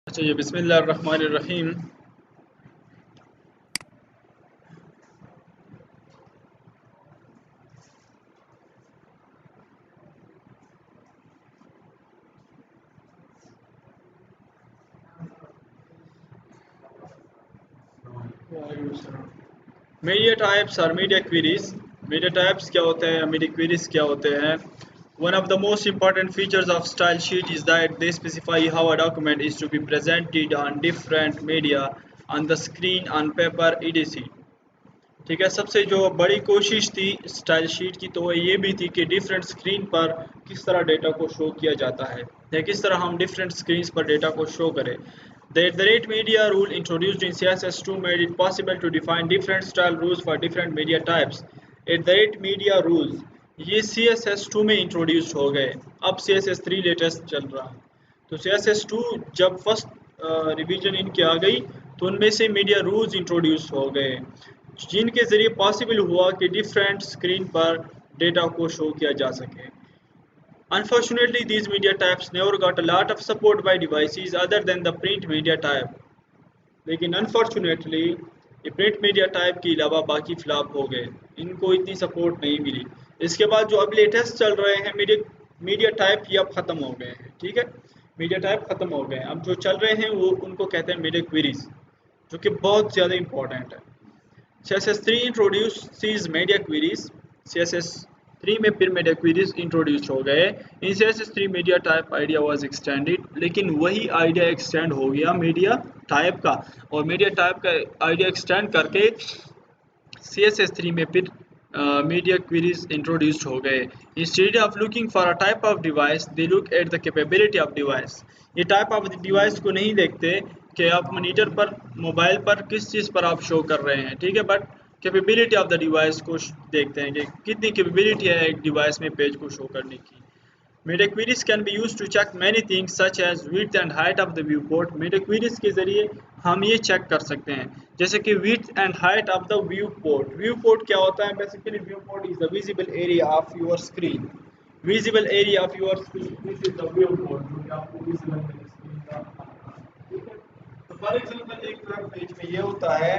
अच्छा जी, बिस्मिल्लाहिर्रहमानिर्रहीम। Media types और मीडिया क्वेरीज। मीडिया टाइप्स क्या होते हैं, मीडिया क्वेरीज क्या होते हैं? One of the most important features of style sheet is that they specify how a document is to be presented on different media, on the screen, on paper, etc. ठीक है, सबसे जो बड़ी कोशिश थी स्टाइल शीट की तो वो ये भी थी कि डिफरेंट स्क्रीन पर किस तरह डेटा को शो किया जाता है या किस तरह हम डिफरेंट स्क्रीन पर डेटा को शो करें। The rate media rule introduced in CSS2 made it possible to define different style rules for different media types. At the rate media rules ये CSS2 में इंट्रोड्यूस हो गए। अब CSS3 लेटेस्ट चल रहा है। तो CSS2 जब फर्स्ट रिवीजन इनकी आ गई तो उनमें से मीडिया रूल्स इंट्रोड्यूस हो गए जिनके ज़रिए पॉसिबल हुआ कि डिफरेंट स्क्रीन पर डेटा को शो किया जा सके। Unfortunately, these media types never got a lot of support by devices other than the print media type. लेकिन अनफॉर्चुनेटली ये प्रिंट मीडिया टाइप के अलावा बाकी फ्लॉप हो गए, इनको इतनी सपोर्ट नहीं मिली। इसके बाद जो अब लेटेस्ट चल रहे हैं मीडिया मीडिया टाइप ये अब ख़त्म हो गए हैं। ठीक है, मीडिया टाइप ख़त्म हो गए, अब जो चल रहे हैं वो उनको कहते हैं मीडिया क्वेरीज, जो कि बहुत ज़्यादा इंपॉर्टेंट है। CSS3 introduces media queries. CSS3 में फिर media queries introduced हो गए। इन CSS3 media type idea was extended, लेकिन वही idea extend हो गया media type का, और media type का idea extend करके CSS3 में फिर media queries introduced हो गए। Instead of looking for a type of device, they look at the capability of device. ये type of device को नहीं देखते कि आप मॉनिटर पर मोबाइल पर किस चीज़ पर आप शो कर रहे हैं, ठीक है, but capability of the device को देखते हैं कि कितनी कैपेबिलिटी है एक डिवाइस में पेज को शो करने की। Media queries can be used to check many things such as width and height of the viewport. Media queries के ज़रिए हम ये चेक कर सकते हैं जैसे कि width and height of the viewport. Viewport क्या होता है? Basically viewport is the visible area of your screen. Visible area of your screen. This is the viewport जो कि आपको visible है screen का। ठीक है? तो फॉर एग्जाम्पल एक वेब पेज में ये होता है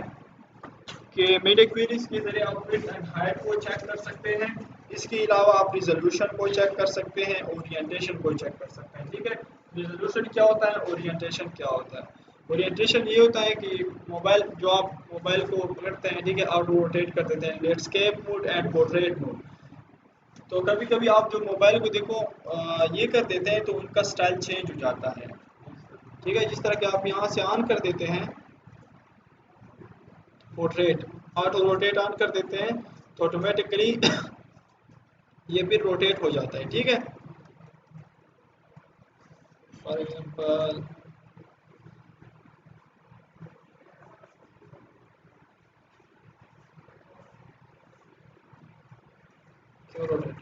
कि मीडिया क्वेरीज के जरिए आप विड्थ एंड हाइट को चेक कर सकते हैं। इसके अलावा आप रिजोल्यूशन को चेक कर सकते हैं, ओरिएंटेशन को चेक कर सकते हैं। ठीक है, रिजोल्यूशन क्या होता है, ओरिएंटेशन क्या होता है? ओरिएंटेशन ये होता है कि मोबाइल जो आप मोबाइल को पकड़ते हैं, ठीक है, और रोटेट कर देते हैं, landscape mode and portrait mode. तो कभी कभी आप जो मोबाइल को देखो ये कर देते हैं तो उनका स्टाइल चेंज हो जाता है। ठीक है, जिस तरह के आप यहाँ से ऑन कर देते हैं पोर्ट्रेट, ऑटो रोटेट ऑन कर देते हैं तो ऑटोमेटिकली ये भी रोटेट हो जाता है। ठीक है, फॉर एग्जांपल क्यों रोटेट,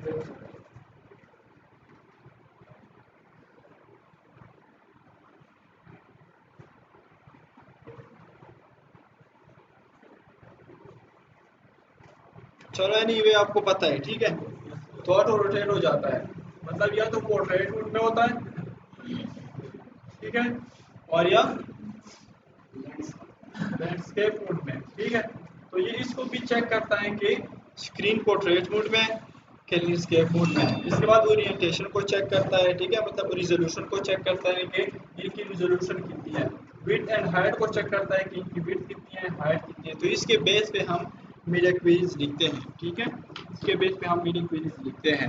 चलो एनीवे आपको पता है। ठीक है, तो ऑटो रोटेट हो जाता है, मतलब या तो पोर्ट्रेट मोड में होता है, ठीक है, और या लैंडस्केप मोड में। ठीक है, तो ये इसको भी चेक करता है कि स्क्रीन पोर्ट्रेट मोड में कि लैंडस्केप मोड में। इसके बाद ओरिएंटेशन को चेक करता है, ठीक है, मतलब रिजोल्यूशन को चेक करता है कि इनकी रिजोल्यूशन कितनी है। विड्थ एंड हाइट को चेक करता है कि इनकी विड्थ कितनी है, हाइट कितनी है। तो इसके बेस पे हम मीडिया क्वेरीज लिखते हैं। ठीक है, इसके बेस पे हम मीडिया क्वेरीज लिखते हैं।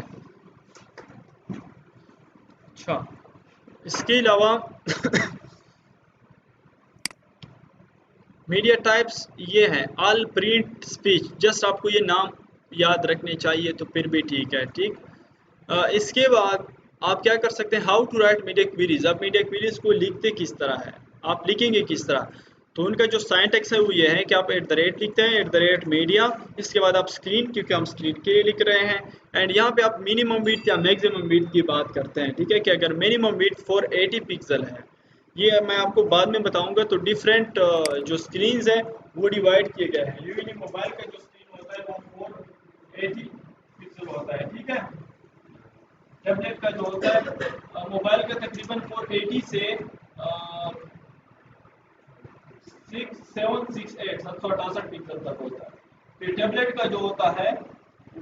अच्छा, इसके अलावा मीडिया टाइप्स ये हैं ऑल प्रिंट स्पीच, जस्ट आपको ये नाम याद रखने चाहिए तो फिर भी ठीक है। ठीक, इसके बाद आप क्या कर सकते हैं, how to write media queries. अब मीडिया क्वेरीज को लिखते किस तरह है, आप लिखेंगे किस तरह? तो उनका जो साइंटेक्स है वो ये है कि आप एट द रेट लिखते हैं, एट द रेट मीडिया, इसके बाद आप स्क्रीन, क्योंकि हम स्क्रीन के लिए लिख रहे हैं, एंड यहाँ पे आप मिनिमम विड्थ या मैक्सिमम विड्थ की बात करते हैं। ठीक है, कि अगर मिनिमम विड्थ 480 पिक्सल है, ये मैं आपको बाद में बताऊंगा। तो डिफरेंट जो स्क्रीन्स है वो डिवाइड किए गए हैं। यूजली मोबाइल का जो स्क्रीन होता है वो 480 पिक्सल होता है। ठीक है, टैबलेट का जो होता है मोबाइल का तकरीबन 480 से 768 768 पिक्सल तक होता है। फिर टैबलेट का जो होता है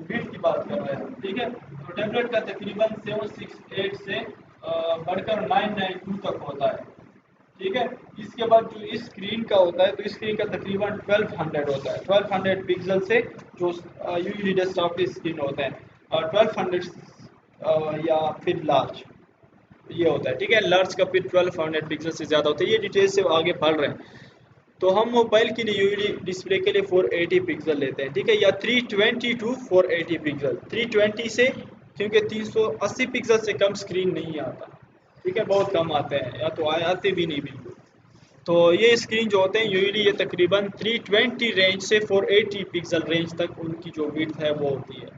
विड्थ की बात कर रहे हैं, ठीक है, तो टैबलेट का तकरीबन 768 से बढ़कर 992 तक होता है, ठीक है। इसके बाद जो इस स्क्रीन का होता है, तो स्क्रीन का तकरीबन 1200 होता है, 1200 पिक्सल से जो यूवी डेस्कटॉप की स्क्रीन होता है, और 1200 या फिर लार्ज ये होता है, ठीक है। लार्ज का फिर 1200 पिक्सल से ज़्यादा होता है। ये डिटेल से आगे पढ़ रहे हैं। तो हम मोबाइल के लिए यूवी डिस्प्ले के लिए 480 पिक्सल लेते हैं, ठीक है, या 320 टू 480 पिक्सल। 320 से, क्योंकि 380 पिक्सल से कम स्क्रीन नहीं आता, ठीक है, बहुत कम आते हैं, या तो आते भी नहीं बिल्कुल। तो ये स्क्रीन जो होते हैं यूवी ये तकरीबन 320 रेंज से 480 पिक्सल रेंज तक उनकी जो विड्थ है वो होती है।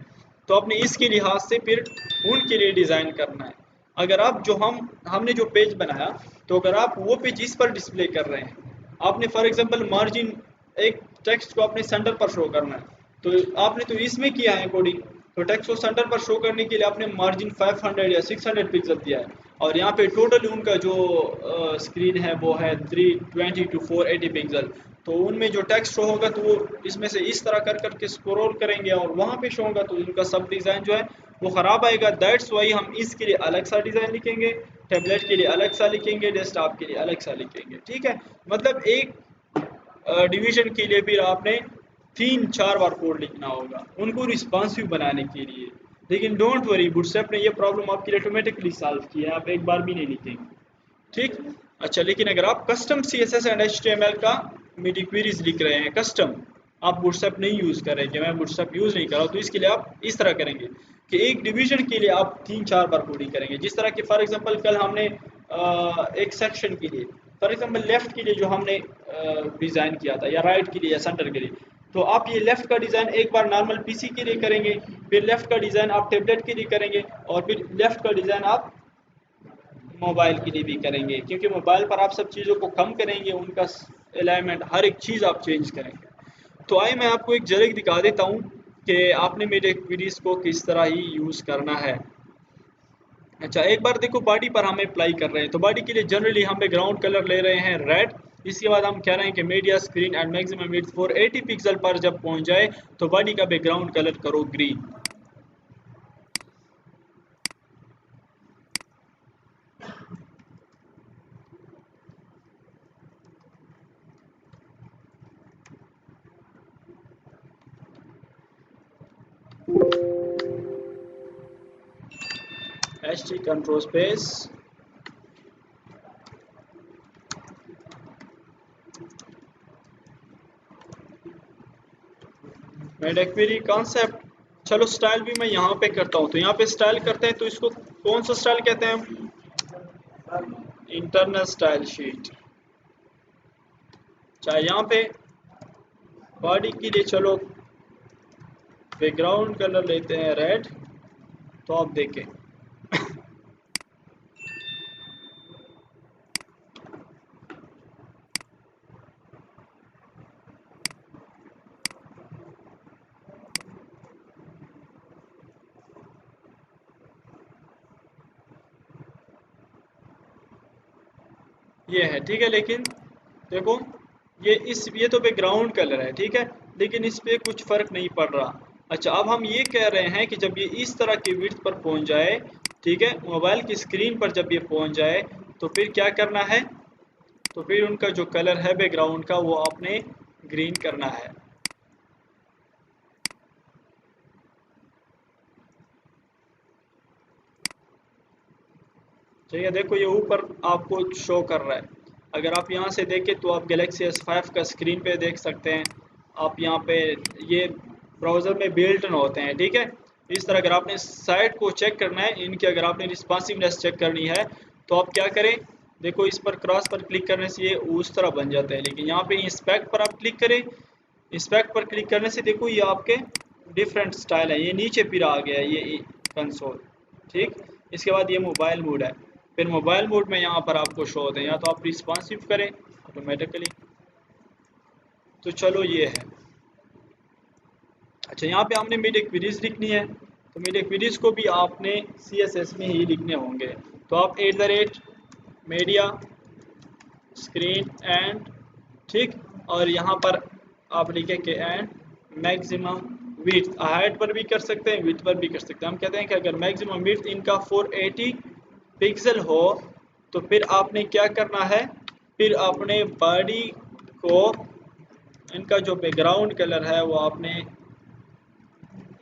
तो अपने इसके लिहाज से फिर उनके लिए डिज़ाइन करना है। अगर आप जो हमने जो पेज बनाया, तो अगर आप वो पेज इस पर डिस्प्ले कर रहे हैं, आपने फॉर एग्जांपल मार्जिन एक टेक्स्ट को अपने सेंटर पर शो करना है, तो आपने तो इसमें किया है कोडिंग, तो टेक्स्ट को सेंटर पर शो करने के लिए आपने मार्जिन 500 या 600 पिक्सल दिया है, और यहाँ पे टोटल उनका जो स्क्रीन है वो है 320 टू 480 पिक्सल। तो उनमें जो टेक्स्ट शो होगा तो वो इसमें से इस तरह कर करके स्क्रॉल करेंगे और वहाँ पे शो होगा, तो उनका सब डिज़ाइन जो है वो ख़राब आएगा। दैट्स वाई हम इसके लिए अलग सा डिज़ाइन लिखेंगे, टैबलेट के लिए अलग सा लिखेंगे, डेस्कटॉप के लिए अलग सा लिखेंगे, ठीक है। मतलब एक डिवीजन के लिए फिर आपने 3-4 बार कोड लिखना होगा उनको रिस्पॉन्सिव बनाने के लिए। लेकिन डोंट वरी, बूटस्ट्रैप ने ये प्रॉब्लम आपके लिए ऑटोमेटिकली सॉल्व की है, आप एक बार भी नहीं लिखेंगे, ठीक। अच्छा, लेकिन अगर आप कस्टम CSS एंड HTML का मिडी क्वेरीज लिख रहे हैं कस्टम, आप बूटस्ट्रैप नहीं यूज़ कर रहे हैं, कि मैं बूटस्ट्रैप यूज़ नहीं कर रहा हूँ, तो इसके लिए आप इस तरह करेंगे कि एक डिवीजन के लिए आप 3-4 बार कोडिंग करेंगे। जिस तरह कि फॉर एग्जांपल कल हमने एक सेक्शन के लिए, फॉर एग्जांपल लेफ़्ट के लिए जो हमने डिज़ाइन किया था, या राइट के लिए या सेंटर के लिए, तो आप ये लेफ़्ट का डिज़ाइन एक बार नॉर्मल PC के लिए करेंगे, फिर लेफ़्ट का डिज़ाइन आप टैबलेट के लिए करेंगे, और फिर लेफ़्ट का डिज़ाइन आप मोबाइल के लिए भी करेंगे, क्योंकि मोबाइल पर आप सब चीज़ों को कम करेंगे, उनका अलाइनमेंट हर एक चीज़ आप चेंज करेंगे। तो आइए मैं आपको एक झलक दिखा देता हूँ कि आपने मेरे क्वेरीज को किस तरह ही यूज़ करना है। अच्छा, एक बार देखो बॉडी पर हम अप्लाई कर रहे हैं, तो बॉडी के लिए जनरली हम बैकग्राउंड कलर ले रहे हैं रेड। इसके बाद हम कह रहे हैं कि media screen and maximum width 480 pixel पर जब पहुंच जाए तो बॉडी का बैकग्राउंड कलर करो green. HT control space, made query concept. चलो स्टाइल भी मैं यहाँ पे करता हूँ, तो यहाँ पे स्टाइल करते हैं, तो इसको कौन सा स्टाइल कहते हैं हम? Internal style sheet. चाहे यहाँ पे बॉडी के लिए चलो बैकग्राउंड कलर लेते हैं रेड, तो आप देखें ये है, ठीक है। लेकिन देखो ये तो बैकग्राउंड कलर है, ठीक है, लेकिन इस पे कुछ फ़र्क नहीं पड़ रहा। अच्छा, अब हम ये कह रहे हैं कि जब ये इस तरह की विड्थ पर पहुंच जाए, ठीक है, मोबाइल की स्क्रीन पर जब ये पहुंच जाए, तो फिर क्या करना है? तो फिर उनका जो कलर है बैकग्राउंड का वो आपने ग्रीन करना है। ठीक है, देखो ये ऊपर आपको शो कर रहा है। अगर आप यहाँ से देखें तो आप गैलेक्सी S5 का स्क्रीन पे देख सकते हैं। आप यहाँ पे ये ब्राउज़र में बिल्ट इन होते हैं, ठीक है। इस तरह अगर आपने साइट को चेक करना है, इनकी अगर आपने रिस्पॉन्सिवनेस चेक करनी है, तो आप क्या करें? देखो इस पर क्रॉस पर क्लिक करने से ये उस तरह बन जाता है, लेकिन यहाँ पे इंस्पेक्ट पर आप क्लिक करें। इंस्पेक्ट पर क्लिक करने से देखो ये आपके डिफरेंट स्टाइल है, ये नीचे फिर आ गया है ये कंसोल, ठीक। इसके बाद ये मोबाइल मोड है, फिर मोबाइल मोड में यहाँ पर आपको शो होते हैं, या तो आप रिस्पॉन्सिव करें ऑटोमेटिकली। तो चलो ये है। अच्छा, यहाँ पे हमने मीडिया क्वेरीज लिखनी है, तो मीडिया क्वेरीज को भी आपने CSS में ही लिखने होंगे। तो आप @media screen and ठीक। और यहाँ पर आप लिखे के एंड मैक्सिमम विड्थ, हाइट पर भी कर सकते हैं, विड्थ पर भी कर सकते हैं। हम कहते हैं कि अगर मैक्सिमम विड्थ इनका 480 पिक्सल हो तो फिर आपने क्या करना है, फिर अपने बॉडी को, इनका जो बैकग्राउंड कलर है वो आपने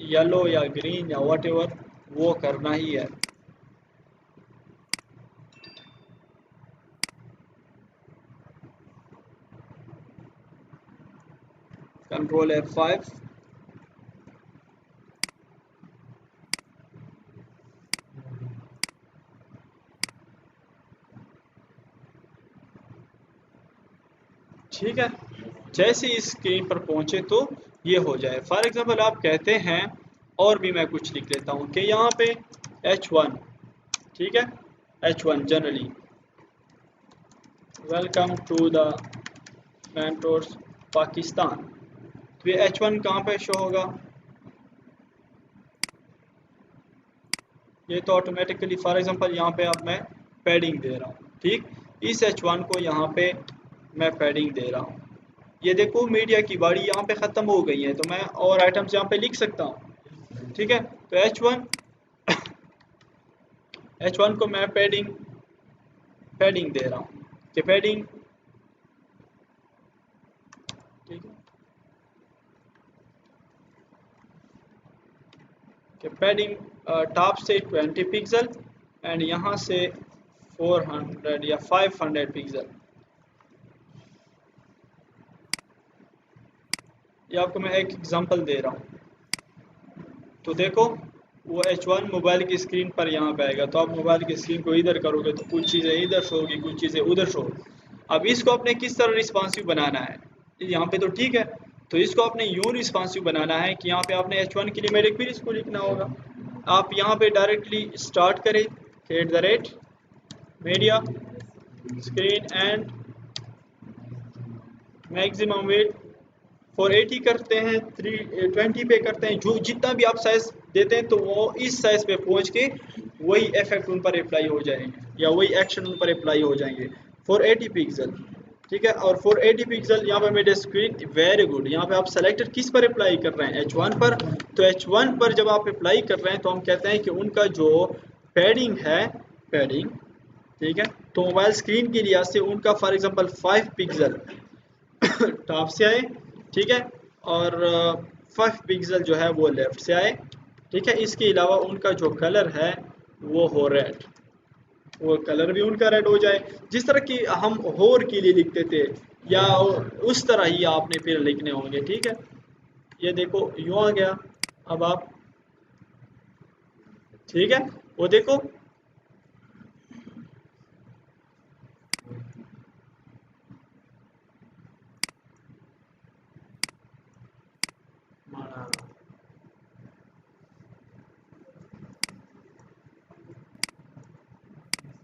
येलो या ग्रीन या व्हाटएवर वो करना ही है। Control F5। ठीक है, जैसे इस स्क्रीन पर पहुंचे तो ये हो जाए। फॉर एग्जांपल आप कहते हैं, और भी मैं कुछ लिख लेता हूँ कि यहाँ पे H1, ठीक है, H1 generally welcome to the mentors Pakistan. तो ये H1 कहाँ पे शो होगा, ये तो ऑटोमेटिकली, फॉर एग्जांपल यहाँ पे अब मैं पैडिंग दे रहा हूँ, ठीक, इस H1 को यहाँ पे मैं पैडिंग दे रहा हूँ। ये देखो मीडिया की बॉडी यहाँ पे ख़त्म हो गई है, तो मैं और आइटम्स यहाँ पे लिख सकता हूँ। ठीक है, तो H1 को मैं पैडिंग पैडिंग दे रहा हूँ कि पैडिंग, ठीक है, कि पैडिंग टॉप से 20 पिक्सल एंड यहाँ से 400 या 500 पिक्सल। ये आपको मैं एक एग्जांपल दे रहा हूँ। तो देखो वो H1 मोबाइल की स्क्रीन पर यहाँ पे आएगा, तो आप मोबाइल की स्क्रीन को इधर करोगे तो कुछ चीज़ें इधर शो होगी, कुछ चीज़ें उधर शो होगी। अब इसको आपने किस तरह रिस्पॉन्सिव बनाना है, यहाँ पे तो ठीक है, तो इसको आपने यूँ रिस्पॉन्सिव बनाना है कि यहाँ पे आपने H1 के लिए मेरे क्वेरीज को लिखना होगा। आप यहाँ पे डायरेक्टली स्टार्ट करें @media screen and maximum weight 480 करते हैं, 320 पे करते हैं, जो जितना भी आप साइज देते हैं तो वो इस साइज पे पहुंच के वही इफेक्ट उन पर अप्लाई हो जाएंगे या वही एक्शन उन पर अप्लाई हो जाएंगे। 480 पिक्सल, ठीक है, और 480 पिक्सल यहाँ पे मेरे स्क्रीन वेरी गुड। यहाँ पे आप सेलेक्टर किस पर अप्लाई कर रहे हैं, H1 पर। तो H1 पर जब आप अप्लाई कर रहे हैं तो हम कहते हैं कि उनका जो पैडिंग है, पैडिंग, ठीक है, तो मोबाइल स्क्रीन के लिहाज से उनका फॉर एग्जांपल 5 पिक्सल टॉप से आए, ठीक है, और 5 पिक्सल जो है वो लेफ्ट से आए, ठीक है। इसके अलावा उनका जो कलर है वो हो रेड, वो कलर भी उनका रेड हो जाए, जिस तरह की हम होर के लिए लिखते थे या उस तरह ही आपने फिर लिखने होंगे। ठीक है, ये देखो यूँ आ गया। अब आप, ठीक है, वो देखो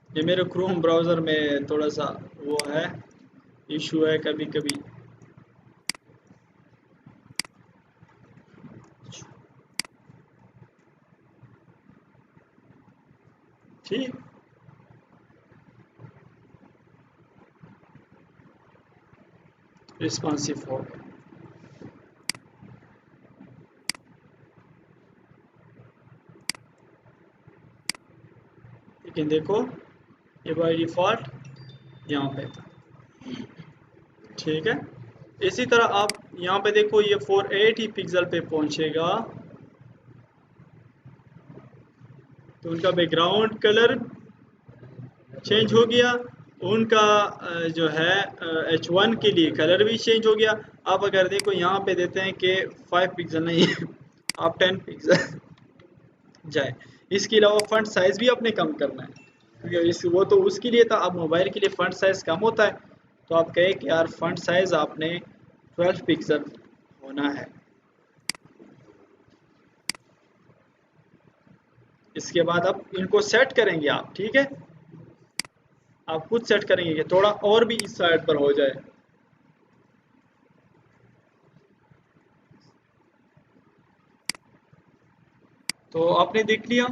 ये मेरे क्रोम ब्राउज़र में थोड़ा सा वो है, इशू है कभी कभी। ठीक, रिस्पॉन्सिव हो गया। लेकिन देखो ये बाय डिफ़ॉल्ट यहाँ पे था, ठीक है। इसी तरह आप यहाँ पे देखो ये 480 पिक्सल पे पहुँचेगा तो उनका बैकग्राउंड कलर चेंज हो गया, उनका जो है H1 के लिए कलर भी चेंज हो गया। आप अगर देखो यहाँ पे देते हैं कि 5 पिक्सल नहीं आप 10 पिक्सल जाए। इसके अलावा फंट साइज़ भी आपने कम करना है, क्योंकि इस वो तो उसके लिए था, अब मोबाइल के लिए फंट साइज़ कम होता है, तो आप कहें कि यार फंट साइज़ आपने 12 पिक्सल होना है। इसके बाद अब इनको सेट करेंगे आप, ठीक है, आप खुद सेट करेंगे कि थोड़ा और भी इस साइड पर हो जाए। तो आपने देख लिया,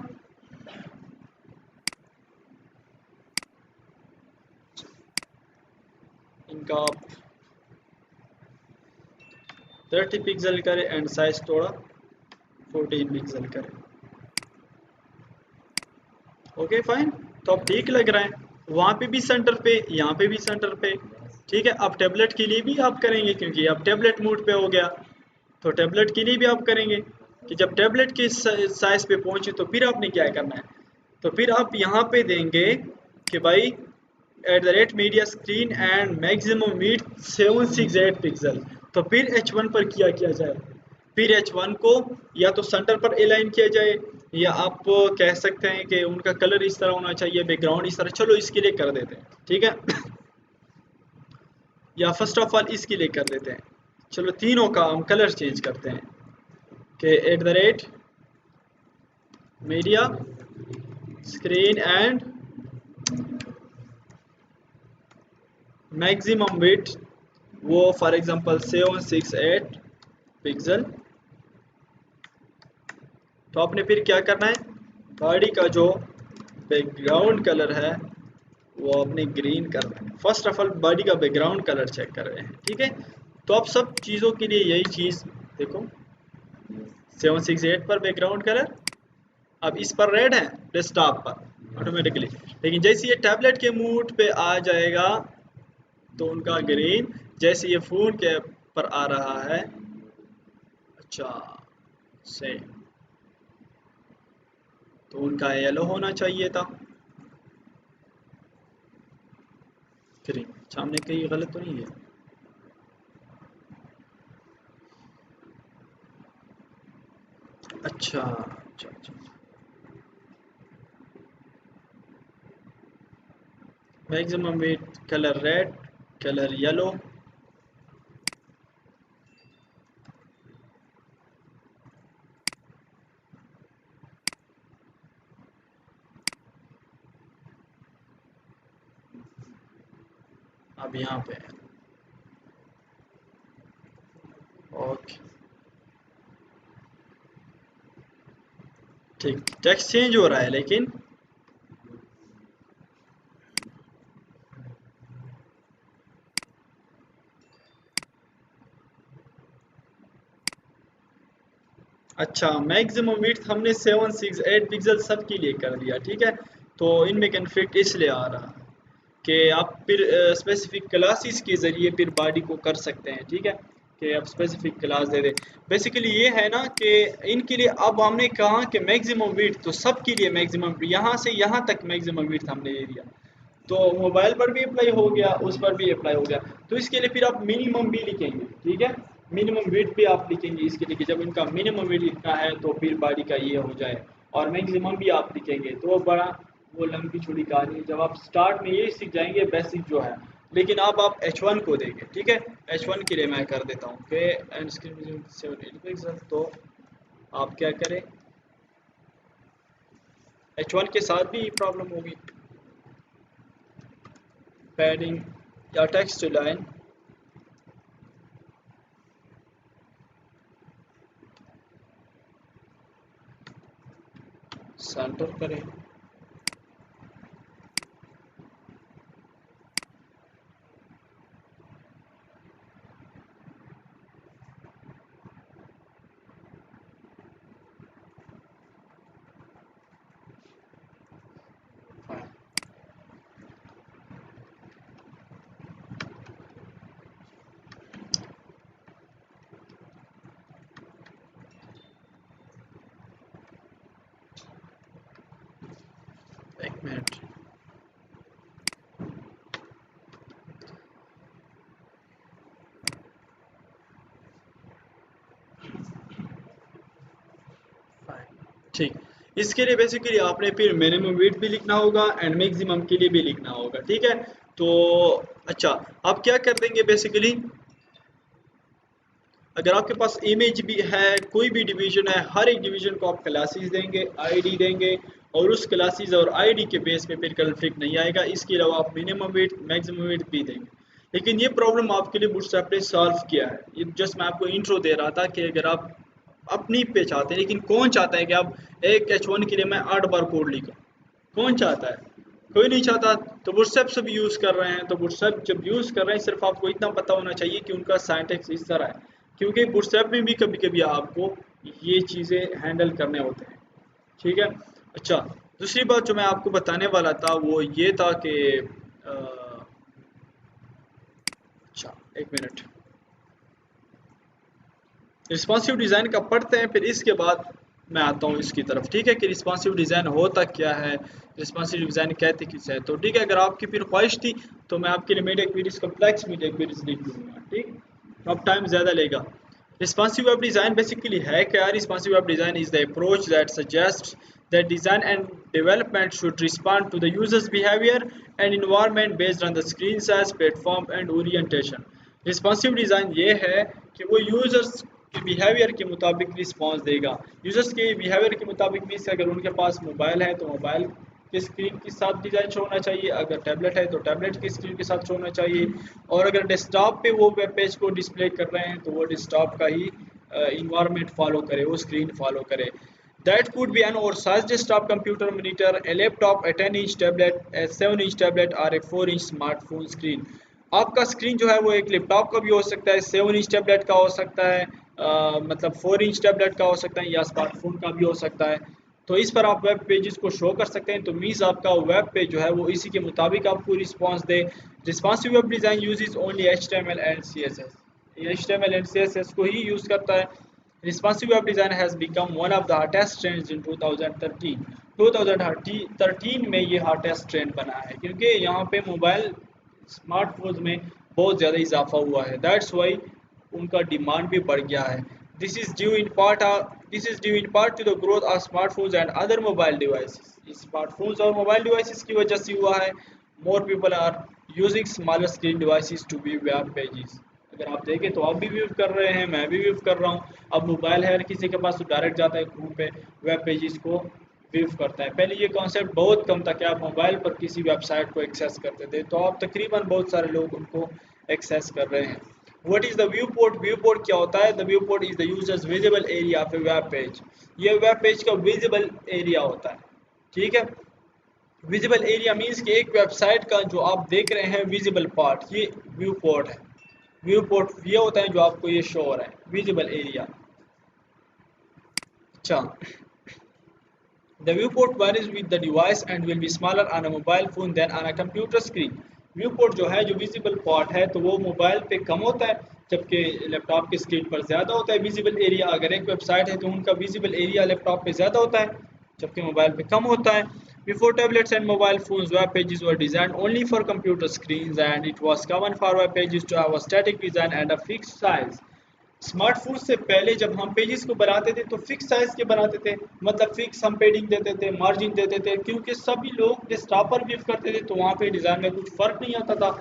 इनका 30 पिक्सल करे एंड साइज थोड़ा 14 पिक्सल करे। ओके फाइन, तो अब ठीक लग रहा है। वहाँ पे भी सेंटर पे, यहाँ पे भी सेंटर पे। ठीक है, अब टैबलेट के लिए भी आप करेंगे क्योंकि अब टैबलेट मोड पे हो गया, तो टैबलेट के लिए भी आप करेंगे कि जब टैबलेट के साइज पे पहुंचे तो फिर आपने क्या करना है, तो फिर आप यहाँ पे देंगे कि भाई @media screen and maximum width 768 pixel. तो फिर H1 पर किया जाए, फिर H1 को या तो सेंटर पर अलाइन किया जाए, या आप कह सकते हैं कि उनका कलर इस तरह होना चाहिए, बैकग्राउंड इस तरह, चलो इसके लिए कर देते हैं, ठीक है। या फर्स्ट ऑफ ऑल इसके लिए कर देते हैं, चलो तीनों का हम कलर चेंज करते हैं कि @media screen and maximum width वो फॉर एग्जांपल 768 पिक्सल। तो आपने फिर क्या करना है, बॉडी का जो बैकग्राउंड कलर है वो आपने ग्रीन करना है। फर्स्ट ऑफ ऑल बॉडी का बैकग्राउंड कलर चेक कर रहे हैं, ठीक है। तो आप सब चीज़ों के लिए यही चीज़ देखो, 768 पर बैकग्राउंड कलर, अब इस पर रेड है डेस्कटॉप पर ऑटोमेटिकली, लेकिन जैसे ये टैबलेट के मूड पे आ जाएगा तो उनका ग्रीन, जैसे ये फ़ोन के पर आ रहा है, अच्छा से, तो उनका येलो होना चाहिए था ग्रीन। सामने कहीं गलत तो नहीं है, अच्छा अच्छा अच्छा। Maximum weight colour red, colour yellow, अब यहाँ पे है, ओके ठीक, टेक्स्ट चेंज हो रहा है लेकिन अच्छा। मैक्सिमम विड्थ हमने 768 पिक्सल सब के लिए कर दिया, ठीक है। तो इनमें कन्फ्लिक्ट इसलिए आ रहा है कि आप फिर स्पेसिफिक क्लासेस के ज़रिए फिर बॉडी को कर सकते हैं, ठीक है, कि आप स्पेसिफिक क्लास दे दें। बेसिकली ये है ना कि इनके लिए अब हमने कहा कि मैक्सिमम विड्थ, तो सब के लिए मैक्सिमम, यहाँ से यहाँ तक मैक्सिमम विड्थ हमने दे दिया, तो मोबाइल पर भी अप्लाई हो गया, उस पर भी अप्लाई हो गया। तो इसके लिए फिर आप मिनिमम भी लिखेंगे, ठीक है, मिनिमम वेट भी आप लिखेंगे इसके लिए कि जब इनका मिनिमम वेट इतना है तो फिर बॉडी का ये हो जाए, और मैक्सिमम भी आप लिखेंगे। तो बड़ा वो लंबी छोटी कहानी है, जब आप स्टार्ट में ये सीख जाएंगे बेसिक जो है। लेकिन अब आप H1 को देंगे, ठीक है। H1 के लिए मैं कर देता हूँ कि एंड स्क्रीन 780 पिक्सल। तो आप क्या करें, H1 के साथ भी प्रॉब्लम होगी, पैडिंग या टेक्स्ट लाइन, सेंटर करें, एक मिनट, ठीक। इसके लिए बेसिकली आपने फिर मिनिमम वेट भी लिखना होगा एंड मैक्सिमम के लिए भी लिखना होगा, ठीक है। तो अच्छा, आप क्या कर देंगे बेसिकली, अगर आपके पास इमेज भी है, कोई भी डिवीजन है, हर एक डिवीजन को आप क्लासेस देंगे, आईडी देंगे, और उस क्लासेस और आईडी के बेस पे फिर कॉन्फ्लिक्ट नहीं आएगा। इसके अलावा आप मिनिमम वेट मैक्सिमम वेट भी देंगे। लेकिन ये प्रॉब्लम आपके लिए बूटस्ट्रैप ने सॉल्व किया है। ये जस्ट मैं आपको इंट्रो दे रहा था कि अगर आप अपनी पे चाहते हैं, लेकिन कौन चाहता है कि आप एक H1 के लिए मैं 8 बार कोड लिखूं, कौन चाहता है, कोई नहीं चाहता। तो बूटस्ट्रैप सब यूज़ कर रहे हैं, तो बूटस्ट्रैप जब यूज़ कर रहे हैं, सिर्फ आपको इतना पता होना चाहिए कि उनका सिंटैक्स इस तरह है। क्योंकि बूटस्ट्रैप में भी कभी कभी आपको ये चीज़ें हैंडल करने होते हैं। ठीक है। अच्छा, दूसरी बात जो मैं आपको बताने वाला था वो ये था कि अच्छा, एक मिनट, रिस्पॉन्सिव डिज़ाइन का पढ़ते हैं, फिर इसके बाद मैं आता हूँ इसकी तरफ। ठीक है, कि रिस्पॉन्सिव डिज़ाइन होता क्या है, रिस्पॉन्सिव डिज़ाइन कहते किसे है। तो ठीक है, अगर आपकी फिर ख्वाहिश थी तो मैं आपके लिए media queries complex media queries लिख दूंगा। ठीक, तो अब टाइम ज़्यादा लेगा। रिस्पॉन्सिव वेब डिज़ाइन बेसिकली है क्या? Responsive web design is the approach that suggest that design and development should respond to the user's behavior and environment based on the screen size, platform and orientation. Responsive design ये है कि वो users के behaviour के मुताबिक response देगा। Users के behaviour के मुताबिक मीन्स अगर उनके पास मोबाइल है तो मोबाइल के स्क्रीन के साथ डिज़ाइन शो होना चाहिए, अगर टैबलेट है तो टैबलेट की स्क्रीन के साथ शो होना चाहिए, और अगर डेस्कटॉप पे वो वेब पेज को डिस्प्ले कर रहे हैं तो वो डेस्कटॉप का ही इन्वायरमेंट फॉलो करे, वो स्क्रीन फॉलो करे। That could be an oversized desktop computer monitor, a laptop, a 10-inch tablet, a 7-inch tablet or a 4-inch smartphone screen. आपका स्क्रीन जो है वो एक लैपटॉप का भी हो सकता है, 7-इंच टैबलेट का हो सकता है, मतलब 4-इंच टैबलेट का हो सकता है, या स्मार्टफोन का भी हो सकता है। तो इस पर आप वेब पेजेस को शो कर सकते हैं। तो मीन्स आपका वेब पेज जो है वो इसी के मुताबिक आपको response they. Responsive web design uses only HTML and CSS, HTML and CSS को ही यूज़ करता है। Responsive web design has become one of the hottest trends in 2013. 2013 में ये hottest trend बना है क्योंकि यहाँ पे मोबाइल स्मार्टफोन्स में बहुत ज़्यादा इजाफा हुआ है। That's why उनका डिमांड भी बढ़ गया है। This is due in part to the growth of smartphones and other mobile devices. Smartphones और मोबाइल डिवाइसेस की वजह से हुआ है। More people are using smaller screen devices to view web pages. अगर आप देखें तो आप भी व्यू कर रहे हैं, मैं भी व्यू कर रहा हूँ। अब मोबाइल है हर किसी के पास तो डायरेक्ट जाता है क्रोम पे, वेब पेजेस को व्यू करता है। पहले ये कॉन्सेप्ट बहुत कम था कि आप मोबाइल पर किसी वेबसाइट को एक्सेस करते थे, तो आप तकरीबन बहुत सारे लोग उनको एक्सेस कर रहे हैं। What is the view port? View port क्या होता है? The view port is the users visible area of A web page. ये वेब पेज का विजिबल एरिया होता है। ठीक है, विजिबल एरिया मीन्स कि एक वेबसाइट का जो आप देख रहे हैं विजिबल पार्ट, ये व्यू पोर्ट है। व्यू पोर्ट ये होता है जो आपको ये शो हो रहा है, विजिबल एरिया। अच्छा, the viewport varies with the device and will be smaller on a mobile phone than on a computer screen. viewport जो है, जो विजिबल पार्ट है, तो वो मोबाइल पे कम होता है जबकि लैपटॉप की स्क्रीन पर ज़्यादा होता है विजिबल एरिया। अगर एक वेबसाइट है तो उनका विजिबल एरिया लैपटॉप पे ज़्यादा होता है जबकि मोबाइल पे कम होता है। Before tablets and mobile phones, web pages were designed only for computer screens, and it was common for web pages to have a static design and a fixed size. Smartphone से पहले जब हम pages को बनाते थे तो fix size के बनाते थे, मतलब फिक्स हम पेडिंग देते थे, मार्जिन देते थे, क्योंकि सभी लोग डेस्कटॉप पर व्यू करते थे तो वहाँ पे डिज़ाइन में कुछ फ़र्क नहीं आता था।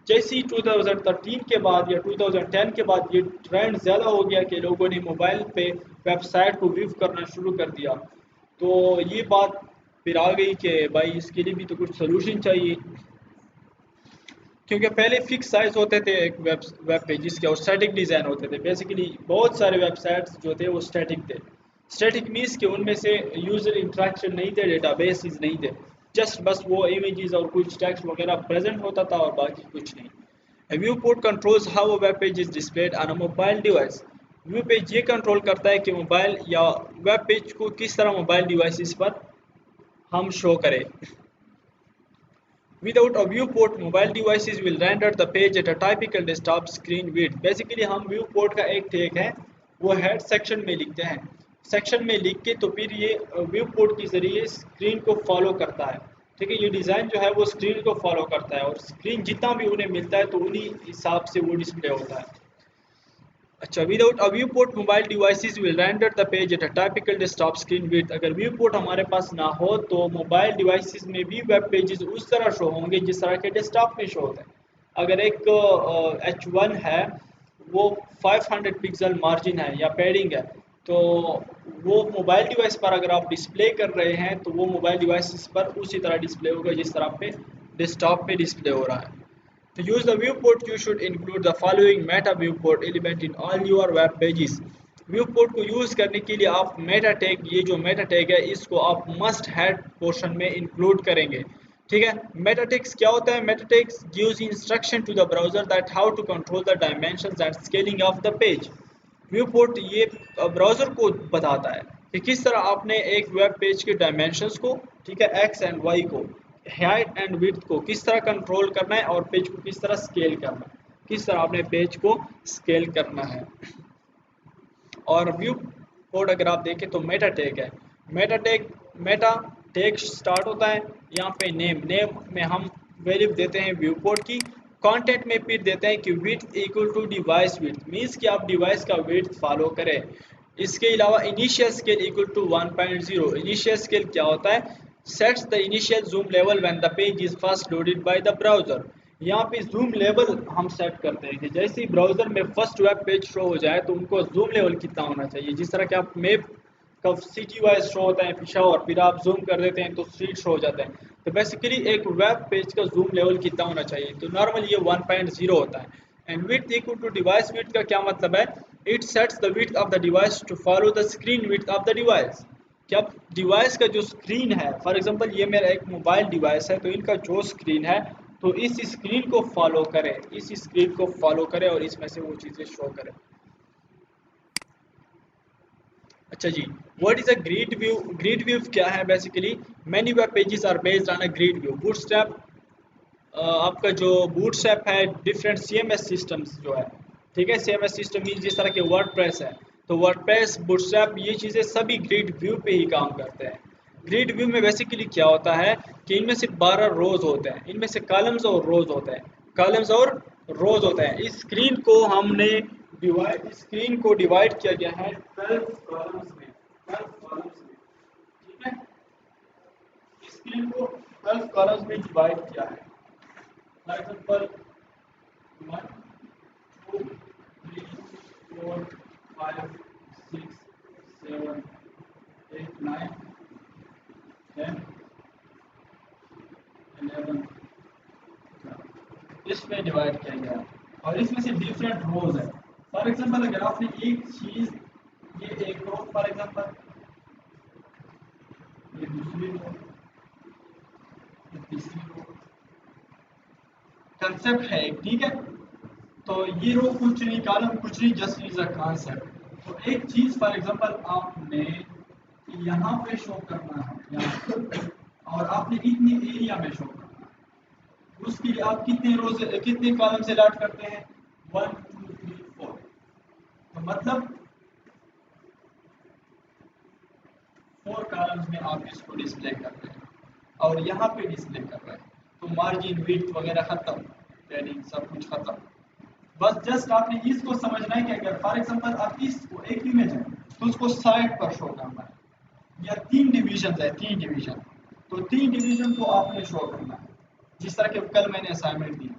जैसे ही 2013 के बाद या 2010 के बाद ये ट्रेंड ज़्यादा हो गया कि लोगों ने मोबाइल पे वेबसाइट को व्यू करना शुरू कर दिया, तो ये बात फिर आ गई कि भाई इसके लिए भी तो कुछ सोल्यूशन चाहिए। क्योंकि पहले फिक्स साइज होते थे एक वेब पेजेस के और स्टैटिक डिज़ाइन होते थे। बेसिकली बहुत सारे वेबसाइट्स जो थे वो स्टैटिक थे। स्टैटिक मीन्स कि उनमें से यूज़र इंटरेक्शन नहीं थे, डेटाबेसेस नहीं थे, जस्ट बस वो इमेजेस और कुछ टेक्स्ट वगैरह प्रेजेंट होता था और बाकी कुछ नहीं। A viewport controls how a web page is displayed on a mobile device. View page ये कंट्रोल करता है कि मोबाइल या वेब पेज को किस तरह मोबाइल डिवाइसेस पर हम शो करें। Without a viewport, mobile devices will render the page at a typical desktop screen width. Basically हम viewport का एक टेक है वो हेड सेक्शन में लिखते हैं, सेक्शन में लिख के तो फिर ये viewport के ज़रिए स्क्रीन को फॉलो करता है। ठीक है, ये डिज़ाइन जो है वो स्क्रीन को फॉलो करता है और स्क्रीन जितना भी उन्हें मिलता है तो उन्हीं हिसाब से वो डिस्प्ले होता है। अच्छा, without a view port mobile devices will render the page at a typical desktop screen width. अगर व्यू पोर्ट हमारे पास ना हो तो मोबाइल डिवाइसेस में भी वेब पेजेस उस तरह शो होंगे जिस तरह के डेस्कटॉप में शो होते हैं। अगर एक H1 है वो 500 पिक्सल मार्जिन है या पैडिंग है, तो वो मोबाइल डिवाइस पर अगर आप डिस्प्ले कर रहे हैं तो वो मोबाइल डिवाइसेस पर उसी तरह डिस्प्ले होगा जिस तरह पे डेस्कटॉप पे डिस्प्ले हो रहा है। To use the viewport, you should include the following meta viewport element in all your web pages. viewport को यूज़ करने के लिए आप मेटा टैग, ये जो मेटा टैग है इसको आप मस्ट हैव पोर्शन में इंक्लूड करेंगे। ठीक है, मेटा टैग्स क्या होता है? Meta tags gives instruction to the browser that how to control the dimensions and scaling of the page. View port ये ब्राउज़र को बताता है कि किस तरह आपने एक वेब पेज के डायमेंशंस को, ठीक है, एक्स एंड वाई को, हाइट एंड विड्थ को किस तरह कंट्रोल करना है और पेज को किस तरह स्केल करना है, किस तरह आपने पेज को स्केल करना है। और व्यू कोड अगर आप देखें तो मेटा टैग है। मेटा टैग स्टार्ट होता है यहाँ पे नेम में हम वैल्यू देते हैं व्यू कोड की, कंटेंट में फिर देते हैं कि width equal to device width, means कि आप डिवाइस का विड्थ फॉलो करें। इसके अलावा initial scale equal to 1.0। Initial scale क्या होता है? Sets the initial zoom level when the page is first loaded by the browser. यहाँ पे जूम लेवल हम सेट करते हैं कि जैसे ही ब्राउज़र में फर्स्ट वेब पेज शो हो जाए तो उनको जूम लेवल कितना होना चाहिए। जिस तरह के आप मैप का सिटी वाइज शो होता है पिशावर, फिर आप जूम कर देते हैं तो स्ट्रीट शो हो जाता है, तो बेसिकली एक वेब पेज का जूम लेवल कितना होना चाहिए? तो नॉर्मल ये 1.0 होता है। And width equal to device width का क्या मतलब है? It sets the width of the device to follow the screen width of the device. कि अब डिवाइस का जो स्क्रीन है, फॉर एग्जांपल ये मेरा एक मोबाइल डिवाइस है, तो इनका जो स्क्रीन है तो इस स्क्रीन को फॉलो करें, इस स्क्रीन को फॉलो करें और इसमें से वो चीज़ें शो करें। अच्छा जी, what is a grid view? Grid view क्या है? Basically many web pages are based on a grid view. Bootstrap, आपका जो बूटस्ट्रैप है, डिफरेंट सीएमएस सिस्टम्स जो है, ठीक है, सीएमएस सिस्टम मीन जिस तरह के वर्डप्रेस है, तो वर्डप्रेस, बूटस्ट्रैप, ये चीज़ें सभी ग्रिड व्यू पे ही काम करते हैं। ग्रिड व्यू में बेसिकली क्या होता है कि इनमें से 12 रोज होते हैं, इनमें से कॉलम्स और रोज होते हैं, कॉलम्स और रोज होते हैं। इस स्क्रीन को हमने स्क्रीन को डिवाइड किया गया है 12 कॉलम्स में, 12 कॉलम्स में, ठीक है, स्क्रीन को 12 कॉलम्स में डिवाइड किया है। फॉर एग्जांपल 1 2 3 4 5 6 7 8 9 10 11 इसमें डिवाइड किया गया है और इसमें से डिफरेंट रोज है। फॉर एग्जांपल अगर आपने एक चीज, ये एक रो, फॉर एग्जांपल ये दूसरी रो, ये तीसरी रो, कंसेप्ट है एक, ठीक है। तो ये रो कुछ नहीं, कॉलम कुछ नहीं, जस्ट इज अ कॉन्सेप्ट। तो एक चीज फॉर एग्जांपल आपने यहाँ पे शो करना है, यहाँ पे, और आपने इतनी एरिया में शो करना है, उसके लिए आप कितने रोज, कितने कॉलम से अलॉट करते हैं? 1 2 3 4। तो मतलब 4 कॉलम्स में आप इसको डिस्प्ले कर रहे हैं और यहाँ पे डिस्प्ले कर रहे हैं, तो मार्जिन, विड्थ वगैरह खत्म, पैडिंग सब कुछ खत्म। बस जस्ट आपने इसको समझना है कि अगर फॉर एग्जांपल आप इसको एक इमेज है तो उसको साइड पर शो करना है, या 3 डिवीजन है, 3 डिवीजन, तो 3 डिवीजन को आपने शो करना है। जिस तरह के कल मैंने असाइनमेंट दी,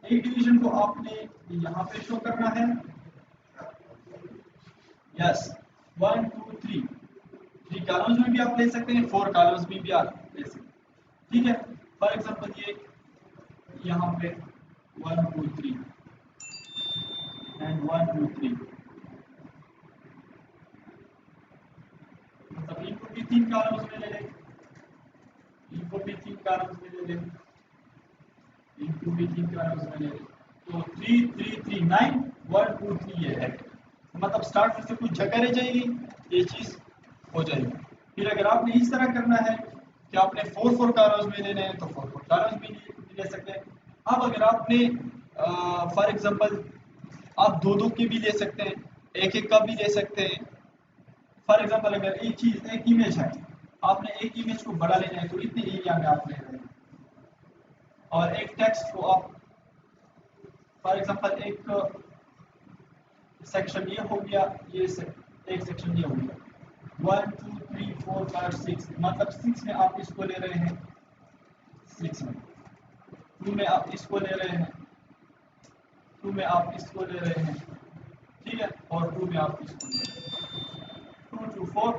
एक डिवीजन को आपने यहाँ पे शो करना है, यस, 1 2 3 3 कॉलम्स में भी आप ले सकते हैं, 4 कॉलम्स में भी आप ले सकते हैं, ठीक है। फॉर एग्जांपल ये यहाँ पे 1 2 3 एंड 1 2 3, मतलब इनको भी 3 कॉलम्स में ले लें, इनको भी 3 कॉलम्स में ले लें, इनको भी 3 कॉलम्स में ले लें, तो 3 3 3 9 1 2 3 ये है। मतलब स्टार्ट में से कुछ जगह रह जाएगी, ये चीज हो जाएगी। फिर अगर आपने इस तरह करना है कि आपने 4 4 कॉलम्स में लेने हैं तो 4 4 कॉलम्स भी ले सकते हैं। अब अगर आपने फॉर एग्जांपल आप 2 2 के भी ले सकते हैं, एक एक का भी ले सकते हैं। फॉर एग्जांपल अगर एक चीज, एक इमेज है, आपने एक इमेज को बड़ा लेना है तो इतने एरिया में आप ले रहे हैं, और एक टेक्स्ट को आप फॉर एग्जांपल एक सेक्शन ये हो गया, ये एक सेक्शन ये हो गया, 1 2 3 4 5 6, मतलब 6 में आप इसको ले रहे हैं, 6 में 2 में आप इसको ले रहे हैं, 2 में आप इसको ले रहे हैं, ठीक है, और 2 में आप इसको ले रहे हैं, 2 2 4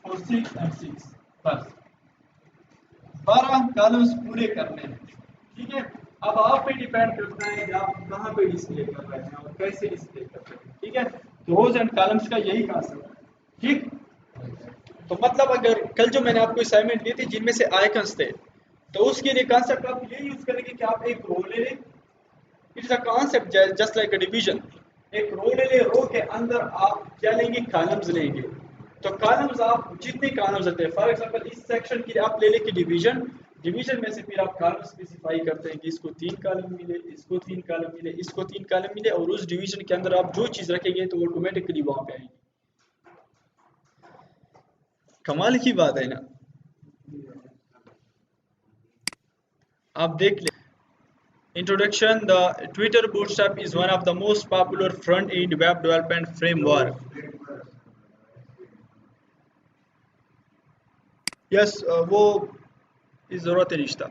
4 6 एंड 6, बस 12 कॉलम्स पूरे करने हैं, ठीक है। अब आप पे डिपेंड करता है कि आप कहाँ पे डिस्प्ले कर रहे हैं और कैसे डिस्प्ले कर रहे हैं, ठीक है। रोज एंड कॉलम्स का यही कांसेप्ट है, ठीक। तो मतलब अगर कल जो मैंने आपको असाइनमेंट दी थी जिनमें से आइकन्स थे, तो उसके लिए कांसेप्ट आप ये यूज करेंगे कि आप एक रो ले लें, it's a concept just like a division, एक रो ले ले, रो के अंदर आप क्या लेंगे, कॉलम्स लेंगे। तो कॉलम्स आप जितने कॉलम्स होते हैं, फॉर एग्जांपल इस सेक्शन के लिए आप ले लेंगे डिवीजन, डिवीजन में से फिर आप कॉलम स्पेसिफाई करते हैं कि इसको 3 कॉलम मिले, इसको 3 कॉलम मिले, इसको 3 कॉलम मिले, और उस डिवीजन के अंदर आप जो चीज रखेंगे तो ऑटोमेटिकली वहां पे आएंगे। कमाल की बात है ना। आप देख ले। Introduction: The Twitter Bootstrap is one of the most popular front-end web development framework. Yes, वो इस ज़रूरत नहीं था।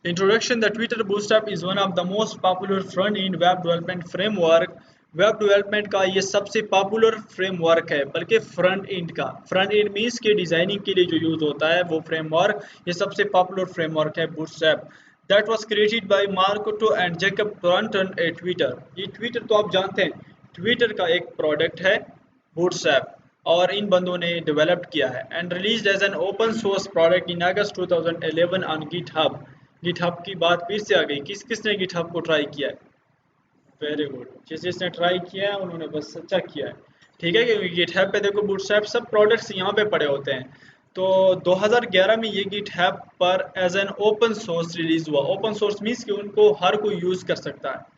Introduction: The Twitter Bootstrap is one of the most popular front-end web development framework. Web development का ये सबसे popular framework है, बल्कि फ्रंट एंड का, फ्रंट एंड मीन्स के डिजाइनिंग के लिए जो यूज होता है वो फ्रेमवर्क, ये सबसे पॉपुलर फ्रेमवर्क है Bootstrap. That was created by Mark Otto and Jacob Thornton a Twitter. ये ट्विटर तो आप जानते हैं, ट्विटर का एक प्रोडक्ट है बूटस्ट्रैप, और इन बंदों ने डेवलप किया है and released as an open source product in August 2011 on GitHub. GitHub की बात फिर से आ गई, किस किसने गिटहब को ट्राई किया है? वेरी गुड, जिसने ट्राई किया है उन्होंने बस अच्छा किया है, ठीक है। क्योंकि गिटहब पे देखो बूटस्ट्रैप सब प्रोडक्ट्स यहाँ पे पड़े होते हैं। तो 2011 में ये गिटहब पर as an open source release हुआ। ओपन सोर्स मीन्स कि उनको हर कोई यूज कर सकता है।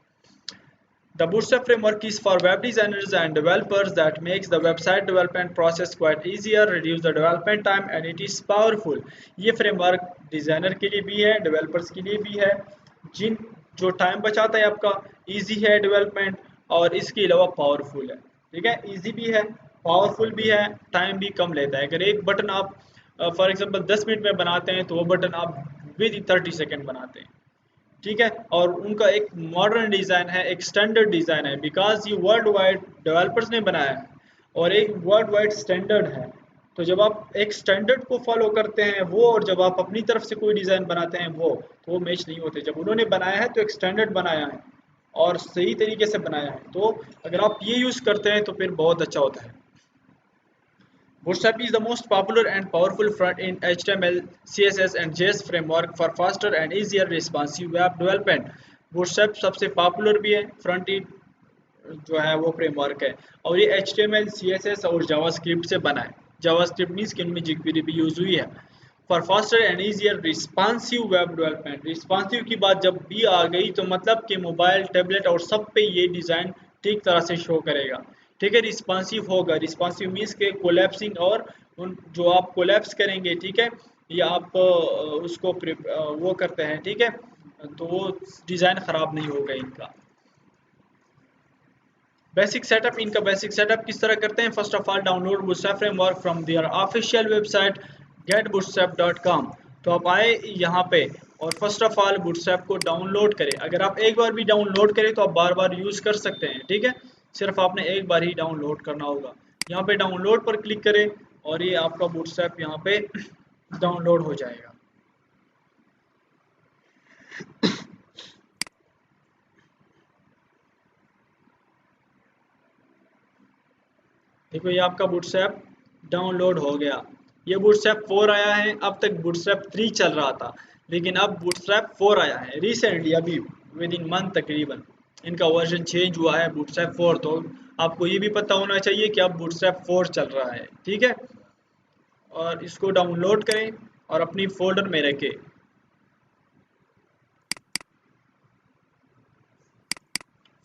The Bootstrap framework is for web designers and developers that makes the website development process quite easier, reduce the development time and it is powerful. ये framework designer के लिए भी है, डेवलपर्स के लिए भी है, जिन जो टाइम बचाता है आपका, इजी है डेवलपमेंट, और इसके अलावा पावरफुल है। ठीक है, इजी भी है, पावरफुल भी है, टाइम भी कम लेता है। अगर एक बटन आप फॉर एग्जांपल 10 मिनट में बनाते हैं तो वो बटन आप विद 30 सेकेंड बनाते हैं। ठीक है, और उनका एक मॉडर्न डिज़ाइन है, एक स्टैंडर्ड डिज़ाइन है, बिकॉज ये वर्ल्ड वाइड डेवलपर्स ने बनाया है और एक वर्ल्ड वाइड स्टैंडर्ड है। तो जब आप एक स्टैंडर्ड को फॉलो करते हैं वो, और जब आप अपनी तरफ से कोई डिज़ाइन बनाते हैं वो, तो वो मैच नहीं होते। जब उन्होंने बनाया है तो एक स्टैंडर्ड बनाया है और सही तरीके से बनाया है, तो अगर आप ये यूज़ करते हैं तो फिर बहुत अच्छा होता है। Bootstrap is the most popular and powerful front-end HTML, CSS and JS framework for faster and easier responsive web development. Bootstrap सबसे पॉपुलर भी है, फ्रंट एंड जो है वो फ्रेमवर्क है, और ये HTML, CSS और जावास्क्रिप्ट से बना है। जावास्क्रिप्ट मीन्स कि इनमें jQuery भी यूज हुई है। For faster and easier responsive web development. Responsive की बात जब भी आ गई तो मतलब कि मोबाइल, टैबलेट और सब पे ये डिज़ाइन ठीक तरह से शो करेगा। ठीक है, रिस्पॉन्सिव होगा। रिस्पॉन्सिव मीन्स के कोलैप्सिंग, और उन जो आप कोलैप्स करेंगे, ठीक है, या आप उसको वो करते हैं, ठीक है, तो वो डिज़ाइन ख़राब नहीं होगा इनका। बेसिक सेटअप, इनका बेसिक सेटअप किस तरह करते हैं? First of all download bootstrap framework from there official website getbootstrap.com। तो आप आए यहाँ पे और फर्स्ट ऑफ ऑल बूटस्ट्रैप को डाउनलोड करें। अगर आप एक बार भी डाउनलोड करें तो आप बार बार यूज़ कर सकते हैं, ठीक है, सिर्फ आपने एक बार ही डाउनलोड करना होगा। यहाँ पे डाउनलोड पर क्लिक करें और ये आपका बूटस्ट्रैप यहाँ पे डाउनलोड हो जाएगा। देखो ये आपका बूटस्ट्रैप डाउनलोड हो गया। ये बूटस्ट्रैप 4 आया है, अब तक बूटस्ट्रैप 3 चल रहा था, लेकिन अब बूटस्ट्रैप 4 आया है रिसेंटली, अभी विद इन मंथ तकरीबन इनका वर्जन चेंज हुआ है बूटस्ट्रैप 4। तो आपको ये भी पता होना चाहिए कि अब बूटस्ट्रैप 4 चल रहा है, ठीक है। और इसको डाउनलोड करें और अपनी फोल्डर में रखें।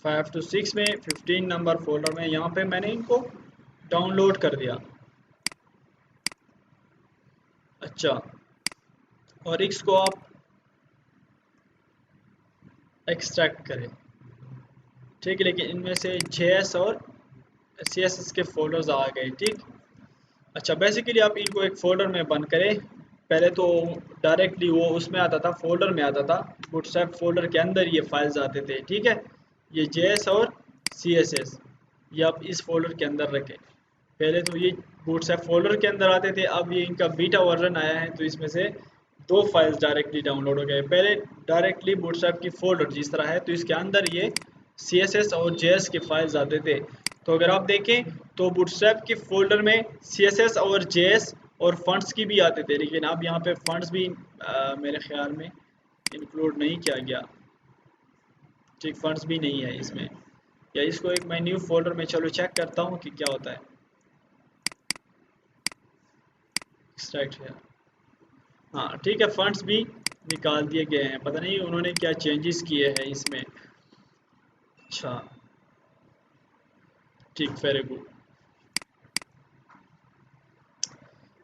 फाइव टू सिक्स में 15 नंबर फोल्डर में यहाँ पे मैंने इनको डाउनलोड कर दिया। अच्छा, और इसको आप एक्सट्रैक्ट करें, ठीक है, लेकिन इनमें से JS और CSS के फोल्डर्स आ गए, ठीक। अच्छा, बेसिकली आप इनको एक फ़ोल्डर में बंद करें। पहले तो डायरेक्टली वो उसमें आता था, फ़ोल्डर में आता था, बूटस्ट्रैप फ़ोल्डर के अंदर ये फाइल्स आते थे, ठीक है। ये JS और CSS ये आप इस फोल्डर के अंदर रखें। पहले तो ये बूटस्ट्रैप फ़ोल्डर के अंदर आते थे, अब ये इनका बीटा वर्जन आया है तो इसमें से 2 फाइल्स डायरेक्टली डाउनलोड हो गए। पहले डायरेक्टली बूटस्ट्रैप की फ़ोल्डर जिस तरह है तो इसके अंदर ये CSS और JS के फाइल्स आते थे। तो अगर आप देखें तो बूटस्ट्रैप के फोल्डर में CSS और JS और फंड्स की भी आते थे, लेकिन अब यहाँ पे फंड्स भी मेरे ख्याल में इंक्लूड नहीं किया गया। ठीक, फंड्स भी नहीं है इसमें। या इसको एक मैं न्यू फोल्डर में चलो चेक करता हूँ कि क्या होता है। एक्सट्रैक्ट है, हाँ ठीक है, फंड्स भी निकाल दिए गए हैं, पता नहीं उन्होंने क्या चेंजेस किए हैं इसमें। अच्छा ठीक, वेरी गुड।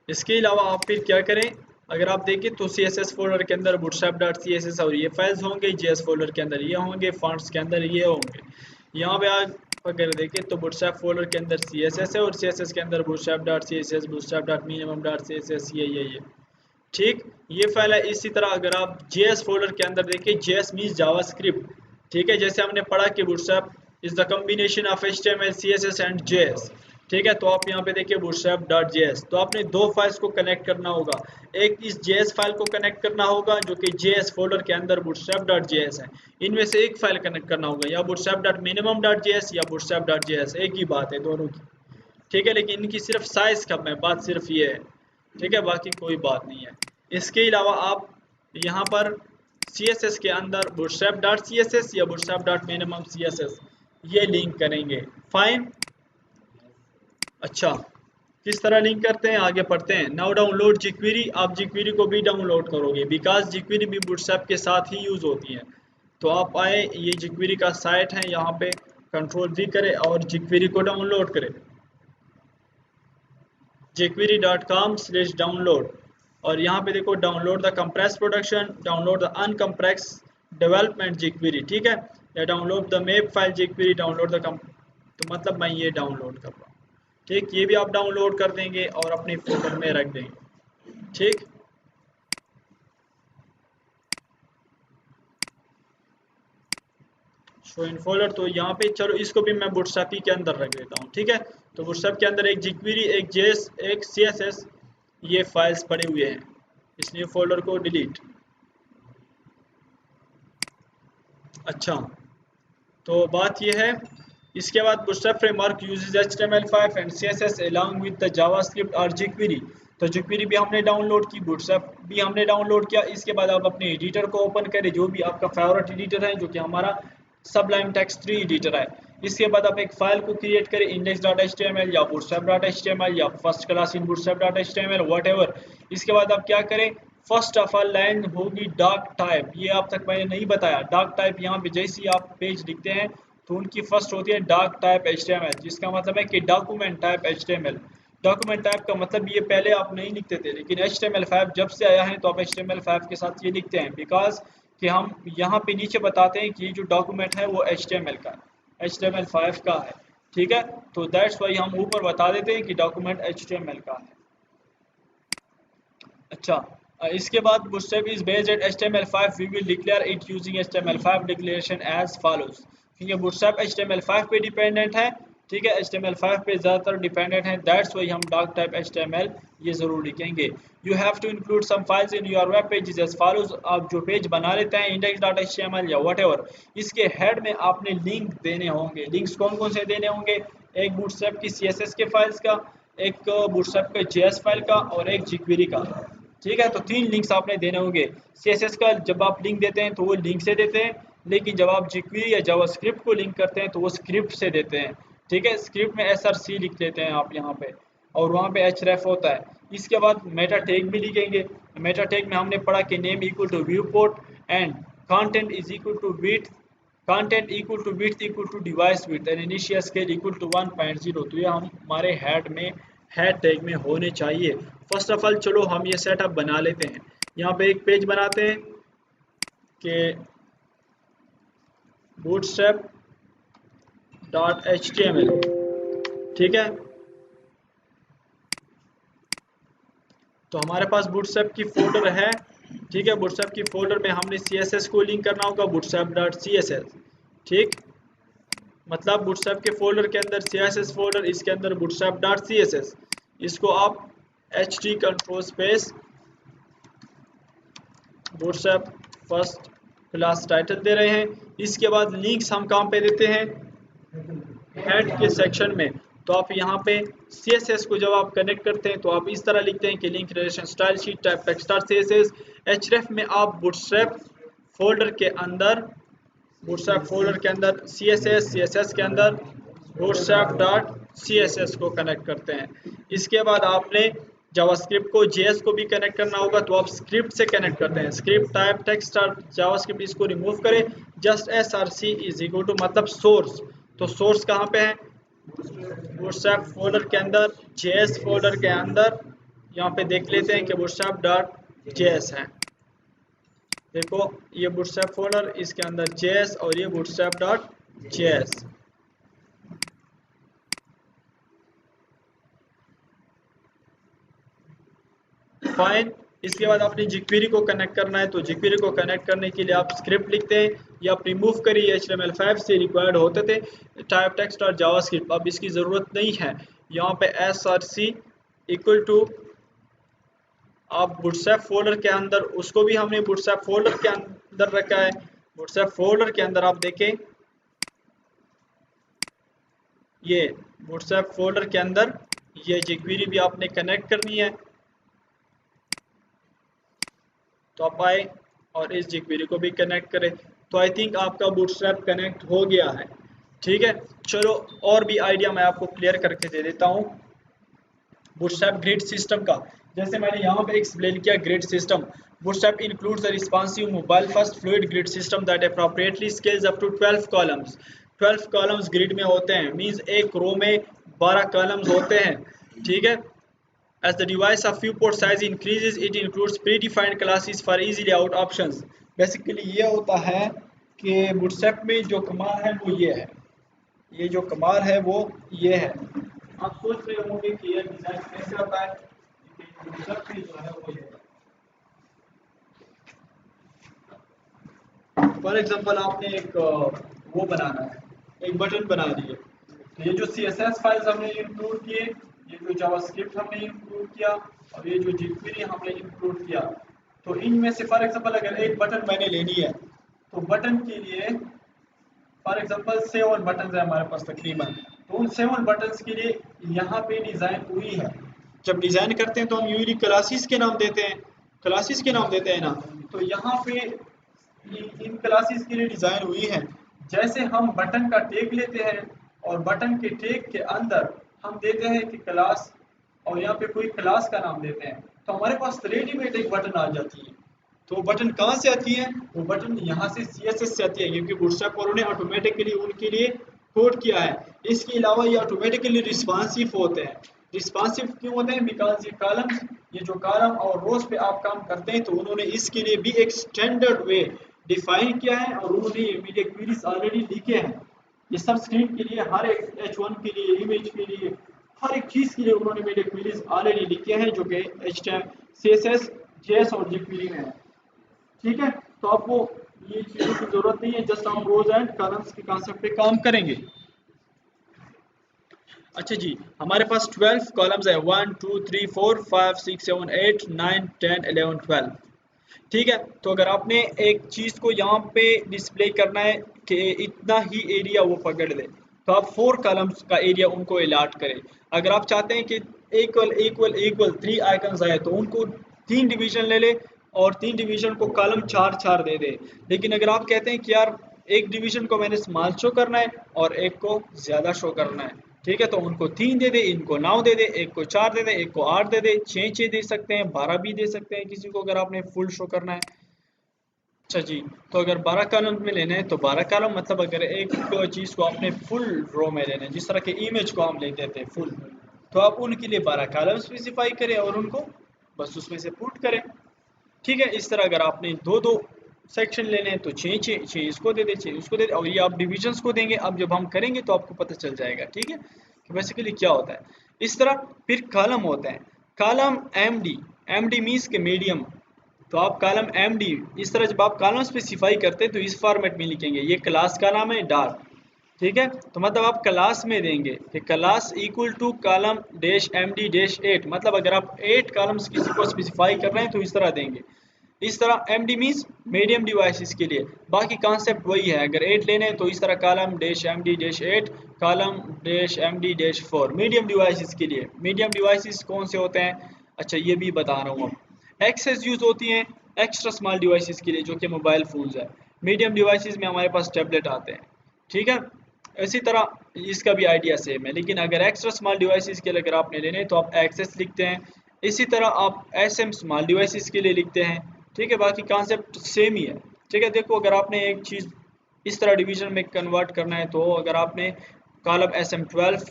इसके अलावा आप फिर क्या करें, अगर आप देखें तो सी एस एस फोल्डर के अंदर bootstrap dot C S S और ये फाइल्स होंगे, जेएस फोल्डर के अंदर ये होंगे, फंड्स के अंदर ये होंगे। यहाँ पे आप अगर देखें तो bootstrap फोल्डर के अंदर सी एस एस है और सी एस एस के अंदर bootstrap dot C S S, bootstrap dot minimum dot C S S, ये ठीक, ये फाइल है। इसी तरह अगर आप जेएस फोल्डर के अंदर देखें, जेएस मीन्स जावास्क्रिप्ट, ठीक है, जैसे हमने पढ़ा कि bootstrap is the combination of HTML CSS and JS, ठीक है। तो आप यहाँ पे देखिए bootstrap.js, तो आपने दो फाइल्स को कनेक्ट करना होगा, एक इस js फाइल को कनेक्ट करना होगा जो कि js फोल्डर के अंदर bootstrap.js है, इनमें से एक फाइल कनेक्ट करना होगा, या bootstrap.minimum.js या bootstrap.js, एक ही बात है दोनों की, ठीक है, लेकिन इनकी सिर्फ साइज कम है, बात सिर्फ ये है, ठीक है, बाकी कोई बात नहीं है। इसके अलावा आप यहाँ पर CSS के अंदर bootstrap.css या bootstrap.minimum.css ये लिंक करेंगे, फाइन। अच्छा, किस तरह लिंक करते हैं आगे पढ़ते हैं। नाउ डाउनलोड jQuery, आप jQuery को भी डाउनलोड करोगे बिकॉज jQuery भी bootstrap के साथ ही यूज होती है। तो आप आए, ये jQuery का साइट है, यहाँ पे कंट्रोल V करें और jQuery को डाउनलोड करें, jQuery.com/download, और यहाँ पे देखो download the compress production, download the uncompress development jQuery, ठीक है, या download the map file jQuery, download the तो मतलब मैं ये डाउनलोड कर रहा हूँ, ठीक, ये भी आप डाउनलोड कर देंगे और अपने फोल्डर में रख देंगे, ठीक। शो इन फोल्डर, तो यहाँ पे चलो इसको भी मैं bootstrap के अंदर रख देता हूँ, ठीक है। तो bootstrap के अंदर एक jQuery, एक JS, एक CSS, ये फाइल्स पड़े हुए हैं, इस न्यू फोल्डर को डिलीट। अच्छा, तो बात ये है, इसके बाद bootstrap framework uses HTML5 and CSS along with the JavaScript और jQuery, तो jQuery भी हमने डाउनलोड की, bootstrap भी हमने डाउनलोड किया। इसके बाद आप अपने एडिटर को ओपन करें, जो भी आपका फेवरेट एडिटर है, जो कि हमारा Sublime Text 3 एडिटर है। इसके बाद आप एक फाइल को क्रिएट करें, index.html या bootstrap.html या first class in bootstrap.html whatever. इसके बाद आप क्या करें, फर्स्ट ऑफ ऑल लाइन होगी डार्क टाइप, ये अब तक मैंने नहीं बताया। डार्क टाइप यहाँ पे जैसे ही आप पेज लिखते हैं तो उनकी फर्स्ट होती है डार्क टाइप HTML, जिसका मतलब है कि document type HTML। Document type का मतलब ये पहले आप नहीं लिखते थे, लेकिन HTML5 जब से आया है तो आप HTML5 के साथ ये लिखते हैं, बिकॉज कि हम यहाँ पे नीचे बताते हैं कि जो डॉक्यूमेंट है वो HTML का है, HTML5 का है, ठीक है। तो दैट्स वाई हम ऊपर बता देते हैं कि डॉक्यूमेंट HTML का है। अच्छा, इसके बाद bootstrap is based at HTML5, we will declare it using HTML5 declaration as follows, क्योंकि bootstrap HTML5 पे डिपेंडेंट है, ठीक है, HTML5 पे ज़्यादातर डिपेंडेंट है, दैट्स वाई हम डार्क टाइप HTML ये ज़रूर लिखेंगे। You have to include some files in your web pages as follows, आप जो पेज बना लेते हैं index.html या व्हाटएवर, इसके हेड में आपने लिंक देने होंगे। लिंक्स कौन कौन से देने होंगे, एक bootstrap की CSS के फाइल्स का, एक bootstrap के JS फाइल का और एक jQuery का, ठीक है। तो तीन लिंक्स आपने देने होंगे। CSS का जब आप लिंक देते हैं तो वो लिंक से देते हैं, लेकिन जब आप jQuery या जावास्क्रिप्ट को लिंक करते हैं तो वो स्क्रिप्ट से देते हैं, ठीक है। स्क्रिप्ट में src लिख देते हैं आप यहाँ पे, और वहाँ पे href होता है। इसके बाद मेटा टैग भी लिखेंगे। मेटा टैग में हमने पढ़ा कि name equal to viewport and content is equal to width, content equal to width equal to device width and initial scale equal to 1.0, तो ये हम हमारे हेड में हेड टैग में होने चाहिए। फर्स्ट ऑफ ऑल चलो हम ये सेटअप बना लेते हैं। यहाँ पे एक पेज बनाते हैं कि bootstrap.html, ठीक है। तो हमारे पास bootstrap की फोल्डर है, ठीक है। bootstrap की फोल्डर में हमने CSS को लिंक करना होगा bootstrap.css, ठीक, मतलब bootstrap के फोल्डर के अंदर CSS फोल्डर, इसके अंदर bootstrap.css, इसको आप ht control space bootstrap first class title दे रहे हैं। इसके बाद लिंक्स हम कहाँ पे देते हैं, हेड के सेक्शन में। तो आप यहाँ पे CSS को जब आप कनेक्ट करते हैं तो आप इस तरह लिखते हैं कि link relation style sheet type text CSS। href में आप bootstrap फोल्डर के अंदर बूटस्ट्रैप फोल्डर के अंदर CSS के अंदर bootstrap.css को कनेक्ट करते हैं। इसके बाद आपने जावास्क्रिप्ट को JS को भी कनेक्ट करना होगा, तो आप स्क्रिप्ट से कनेक्ट करते हैं। स्क्रिप्ट टाइप टेक्स्ट और जावास्क्रिप्ट इसको रिमूव करें, just src is equal to मतलब सोर्स। तो सोर्स कहाँ पे है? बूटस्ट्रैप फोल्डर के अंदर, JS फोल्डर के अंदर। यहाँ पे देख लेते हैं कि bootstrap.js है। देखो ये बूटस्ट्रैप फोल्डर, इसके अंदर JS और ये bootstrap.js। फाइन। इसके बाद अपनी jQuery को कनेक्ट करना है, तो jQuery को कनेक्ट करने के लिए आप स्क्रिप्ट लिखते हैं या आप रिमूव करिए। HTML5 से रिक्वायर्ड होते थे टाइप टेक्स्ट और जावास्क्रिप्ट, अब इसकी ज़रूरत नहीं है। यहाँ पे src इक्वल टू आप बूटस्ट्रैप फोल्डर के अंदर, उसको भी हमने बूटस्ट्रैप फोल्डर के अंदर रखा है। बूटस्ट्रैप फोल्डर के अंदर आप देखें, ये बूटस्ट्रैप फोल्डर के अंदर ये jQuery भी आपने कनेक्ट करनी है। तो आप आए और इस jQuery को भी कनेक्ट करें। तो आई थिंक आपका बूटस्ट्रैप कनेक्ट हो गया है। ठीक है, चलो और भी आइडिया मैं आपको क्लियर करके दे देता हूँ बूटस्ट्रैप ग्रिड सिस्टम का। जैसे मैंने यहाँ पे एक्सप्लेन किया grid system, Bootstrap includes a responsive mobile first fluid grid system that appropriately scales up to 12 columns. 12 columns grid में होते हैं, मींस एक रो में 12 कॉलम्स होते हैं। ठीक है, as the device of viewport size increases it includes predefined classes for easily out options। Basically ये होता है कि बूटस्ट्रैप में जो कमाल है वो ये है, ये जो कमाल है वो ये है। आप सोच रहे होंगे कि ये डिजाइन कैसे होता है, बूटस्ट्रैप में जो है वो ये है। फॉर एग्जांपल आपने एक वो बनाना है, एक बटन बना दिए, तो ये जो CSS फाइल्स हमने इंक्लूड किए, ये जो जावास्क्रिप्ट हमने इंक्लूड किया और ये जो jQuery हमने इंक्लूड किया, तो इनमें से फॉर एग्जांपल अगर एक बटन मैंने लेनी है, तो बटन के लिए फॉर एग्जांपल 7 बटन है हमारे पास तकरीबन, तो उन 7 बटन्स के लिए यहाँ पे डिज़ाइन हुई है। जब डिज़ाइन करते हैं तो हम यूजली क्लासेस के नाम देते हैं, क्लासेस के नाम देते हैं ना, तो यहाँ पे इन क्लासेस के लिए डिज़ाइन हुई है। जैसे हम बटन का टैग लेते हैं और बटन के टैग के अंदर हम देते हैं कि क्लास, और यहाँ पे कोई क्लास का नाम देते हैं, तो हमारे पास रेडीमेड एक बटन आ जाती है। तो बटन कहाँ से आती है? वो बटन यहाँ से CSS से आती है, क्योंकि बूटस्ट्रैप वालों ने ऑटोमेटिकली उनके लिए कोड किया है। इसके अलावा ये ऑटोमेटिकली रिस्पॉन्सिव होते हैं। रिस्पॉन्सिव क्यों होते हैं? बिकॉज ये कॉलम्स, ये जो कॉलम और रोज पे आप काम करते हैं, तो उन्होंने इसके लिए भी एक स्टैंडर्ड वे डिफाइन किया है और उन्होंने ये मीडिया क्वेरीज ऑलरेडी लिखे हैं। ये सब स्क्रीन के लिए, हर एक H1 के लिए, इमेज के लिए, हर एक चीज़ के लिए उन्होंने मीडिया क्वेरीज ऑलरेडी लिखे हैं, जो कि HTML, CSS, JS और jQuery में है। ठीक है, तो आपको ये चीज़ों की जरूरत नहीं है, जस्ट हम रोज एंड कॉलम्स के कॉन्सेप्ट पे काम करेंगे। अच्छा जी, हमारे पास 12 कॉलम्स है, 1 2 3 4 5 6 7 8 9 10 11 12। ठीक है, तो अगर आपने एक चीज़ को यहाँ पे डिस्प्ले करना है कि इतना ही एरिया वो पकड़ ले, तो आप 4 कॉलम्स का एरिया उनको अलॉट करें। अगर आप चाहते हैं कि इक्वल इक्वल इक्वल 3 आइकन्स आए, तो उनको 3 डिवीजन ले ले और 3 डिवीजन को कॉलम 4 4 दे दे। लेकिन अगर आप कहते हैं कि यार एक डिवीजन को मैंने स्मॉल शो करना है और एक को ज़्यादा शो करना है, ठीक है, तो उनको 3 दे दे, इनको 9 दे दे, एक को 4 दे दे, एक को 8 दे दे, 6 दे सकते हैं, 12 भी दे सकते हैं किसी को, अगर आपने फुल शो करना है। अच्छा जी, तो अगर 12 कॉलम में लेना है तो 12 कॉलम, मतलब अगर एक चीज़ को आपने फुल रो में लेना है, जिस तरह के इमेज को हम ले देते हैं फुल, तो आप उनके लिए 12 कॉलम स्पेसिफाई करें और उनको बस उसमें से पुट करें। ठीक है, इस तरह अगर आपने दो दो सेक्शन लेने हैं तो 6 इसको दे दे, 6 उसको दे दे, और ये आप डिविजन्स को देंगे। अब जब हम करेंगे तो आपको पता चल जाएगा, ठीक है, कि बेसिकली क्या होता है। इस तरह फिर कॉलम होते हैं, कॉलम एमडी मीन्स के मीडियम, तो आप कॉलम एमडी, इस तरह जब आप कॉलम स्पेसिफाई करते हैं तो इस फॉर्मेट में लिखेंगे, ये क्लास का नाम है डार, ठीक है, तो मतलब आप क्लास में देंगे कि class equal to column dash MD dash 8, मतलब अगर आप 8 कॉलम्स किसी को स्पेसिफाई कर रहे हैं तो इस तरह देंगे। इस तरह एमडी मीन्स मीडियम डिवाइसेस के लिए, बाकी कॉन्सेप्ट वही है। अगर 8 लेने हैं तो इस तरह column dash MD dash 8, column dash MD dash 4 medium devices के लिए। मीडियम डिवाइसेस कौन से होते हैं? अच्छा, ये भी बता रहा हूँ अब। एक्सेस यूज होती हैं एक्स्ट्रा स्मॉल डिवाइसेस के लिए, जो कि मोबाइल फोन्स है। मीडियम डिवाइसेस में हमारे पास टैबलेट आते हैं, ठीक है। इसी तरह इसका भी आइडिया सेम है, लेकिन अगर एक्स्ट्रा स्मॉल डिवाइसेस के लिए अगर आपने लेने तो आप एक्सेस लिखते हैं, इसी तरह आप एसएम स्मॉल डिवाइसेस के लिए लिखते हैं, ठीक है। बाकी कॉन्सेप्ट सेम ही है, ठीक है। देखो अगर आपने एक चीज़ इस तरह डिवीजन में कन्वर्ट करना है, तो अगर आपने column SM12,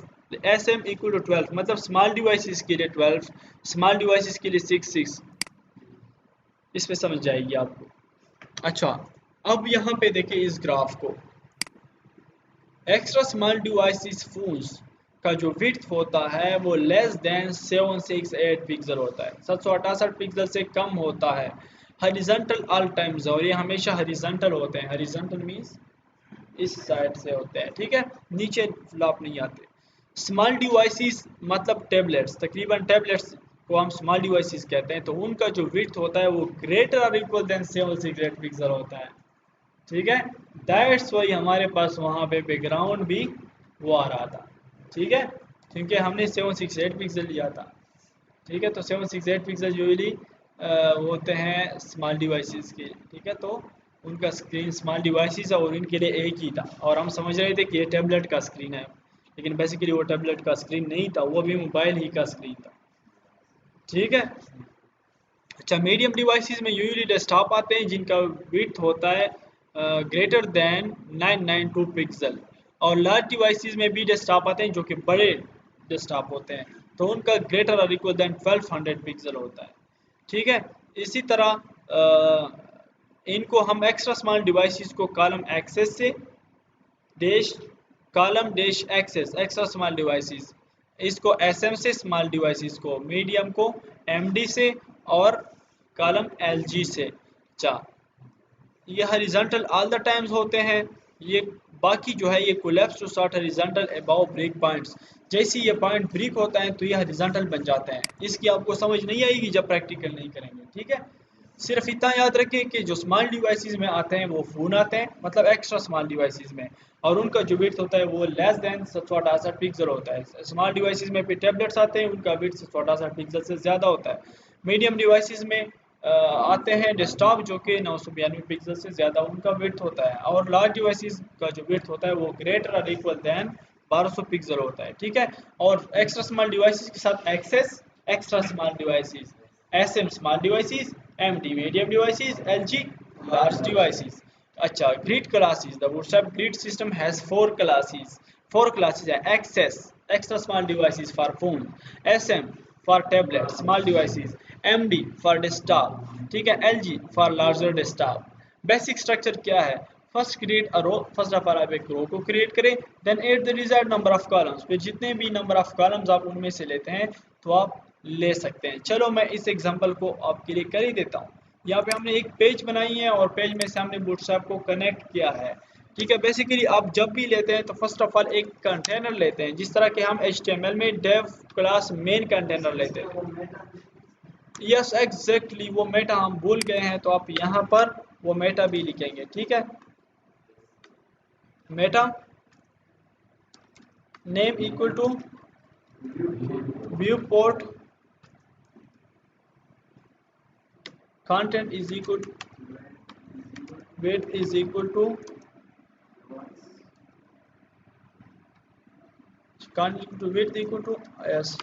SM equal to 12 मतलब स्मॉल डिवाइसेस के लिए 12, स्मॉल डिवाइसेस के लिए 6, इसमें समझ जाएगी आपको। अच्छा, अब यहाँ पे देखिए इस ग्राफ को, एक्स्ट्रा स्मॉल डिवाइसेस फोन्स का जो विड्थ होता है वो लेस देन 768 पिक्सल होता है, 768 पिक्सल से कम होता है। हॉरिजॉन्टल ऑल टाइम्स, और ये हमेशा हॉरिजॉन्टल होते हैं, हॉरिजॉन्टल मींस इस साइड से होते हैं, ठीक है, नीचे फ्लॉप नहीं आते। स्मॉल डिवाइसेस मतलब टैबलेट्स, तकरीबन टैबलेट्स को हम स्मॉल डिवाइसेस कहते हैं, तो उनका जो विड्थ होता है वो ग्रेटर और इक्वल देन 768 पिक्सल होता है, ठीक है। दैट्स वाई हमारे पास वहाँ पे बैकग्राउंड भी वो आ रहा था, ठीक है, क्योंकि हमने 768 पिक्सल लिया था, ठीक है। तो 768 पिक्सल यूजली होते हैं स्मॉल डिवाइसेस के, ठीक है। तो उनका स्क्रीन स्मॉल डिवाइसेस है और इनके लिए एक ही था, और हम समझ रहे थे कि ये टैबलेट का स्क्रीन है, लेकिन बेसिकली वो टैबलेट का स्क्रीन नहीं था, वो भी मोबाइल ही का स्क्रीन था, ठीक है। अच्छा, मीडियम डिवाइसेस में यूजली डेस्कटॉप आते हैं जिनका विड्थ होता है ग्रेटर दैन 992 पिक्सल, और लार्ज डिवाइसेस में भी डेस्कटॉप आते हैं जो कि बड़े डेस्कटॉप होते हैं, तो उनका ग्रेटर और इक्वल दैन 1200 पिक्सल होता है, ठीक है। इसी तरह इनको हम एक्स्ट्रा स्मॉल डिवाइसेस को कॉलम एक्सेस से dash column dash XS extra small devices, इसको एसएम से स्मॉल डिवाइसेस को, मीडियम को एमडी से, और कॉलम एलजी से। अच्छा, ये हॉरिजॉन्टल ऑल द टाइम्स होते हैं, ये बाकी जो है ये collapse to start horizontal above breakpoints, जैसे ये पॉइंट ब्रेक होता है तो ये हॉरिजॉन्टल बन जाते हैं। इसकी आपको समझ नहीं आएगी जब प्रैक्टिकल नहीं करेंगे, ठीक है। सिर्फ इतना याद रखें कि जो स्मॉल डिवाइसेस में आते हैं वो फ़ोन आते हैं, मतलब एक्स्ट्रा स्मॉल डिवाइसेस में, और उनका जो विड्थ होता है वो लेस देन 768 पिक्सल होता है। स्मॉल डिवाइसेस में भी टैबलेट्स आते हैं, उनका विड्थ 768 पिक्सल से ज़्यादा होता है। मीडियम डिवाइसेस में आते हैं डेस्कटॉप जो कि 992 पिक्सल से ज़्यादा उनका विड्थ होता है, और लार्ज डिवाइसेस का जो विड्थ होता है वो ग्रेटर और इक्वल दैन 1200 पिक्सल होता है, ठीक है। और एक्स्ट्रा स्मॉल डिवाइसेस के साथ XS extra small devices, SM small devices, MD medium devices, LG large devices. अच्छा, grid classes, the WhatsApp grid system has four classes है। XS extra small devices for phone, SM for tablet small devices, MD for desktop, ठीक है, LG for larger desktop. Basic structure क्या है? First create a row, first of all आप एक row को create करें, then add the desired number of columns, फिर जितने भी नंबर ऑफ कॉलम्स आप उनमें से लेते हैं तो आप ले सकते हैं। चलो मैं इस एग्जांपल को आपके लिए कर ही देता हूँ। यहाँ पे हमने एक पेज बनाई है और पेज में से हमने WhatsApp को कनेक्ट किया है, ठीक है। बेसिकली आप जब भी लेते हैं तो फर्स्ट ऑफ ऑल एक कंटेनर लेते हैं, जिस तरह के हम HTML में डेव क्लास मेन कंटेनर लेते हैं। यस एग्जैक्टली, वो मेटा हम भूल गए हैं, तो आप यहाँ पर वो मेटा भी लिखेंगे, ठीक है। Meta name equal to viewport, content is equal to width is equal to width equal to yes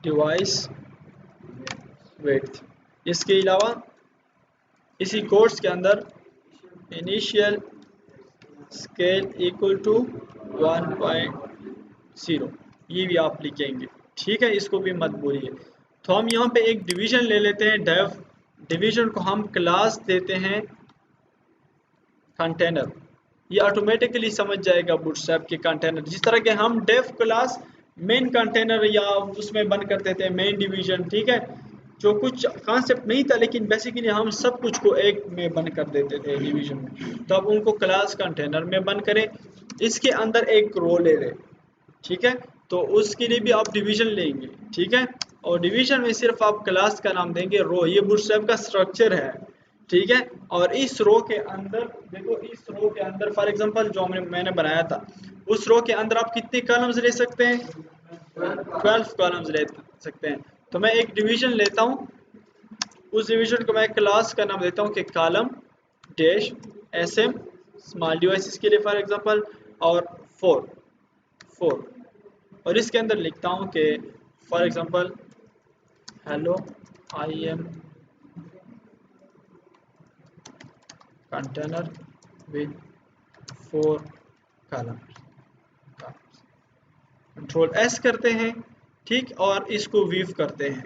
device width। इसके अलावा इसी कोर्स के अंदर इनिशियल स्केल इक्वल टू 1.0 ये भी आप लिखेंगे, ठीक है, इसको भी मत भूलिए। तो हम यहाँ पे एक डिवीजन ले लेते हैं डेव, डिवीजन को हम क्लास देते हैं कंटेनर, ये ऑटोमेटिकली समझ जाएगा WhatsApp के कंटेनर, जिस तरह के हम डेव क्लास मेन कंटेनर या उसमें बंद कर देते हैं मेन डिवीजन, ठीक है, जो कुछ कॉन्सेप्ट नहीं था लेकिन बेसिकली हम सब कुछ को एक में बंद कर देते थे डिवीजन में, तो अब उनको क्लास कंटेनर में बंद करें, इसके अंदर एक रो ले लें, ठीक है। तो उसके लिए भी आप डिवीजन लेंगे, ठीक है, और डिवीजन में सिर्फ आप क्लास का नाम देंगे रो, ये बूटस्ट्रैप का स्ट्रक्चर है, ठीक है। और इस रो के अंदर देखो, इस रो के अंदर फॉर एग्जांपल जो मैंने बनाया था, उस रो के अंदर आप कितने कॉलम्स ले सकते हैं? 12 कॉलम्स ले सकते हैं। तो मैं एक डिवीजन लेता हूँ, उस डिवीजन को मैं क्लास का नाम देता हूँ कि column dash sm small devices के लिए फॉर एग्जांपल, और 4 और इसके अंदर लिखता हूँ कि for example hello I am container with 4 column, control S करते हैं, ठीक, और इसको वीव करते हैं।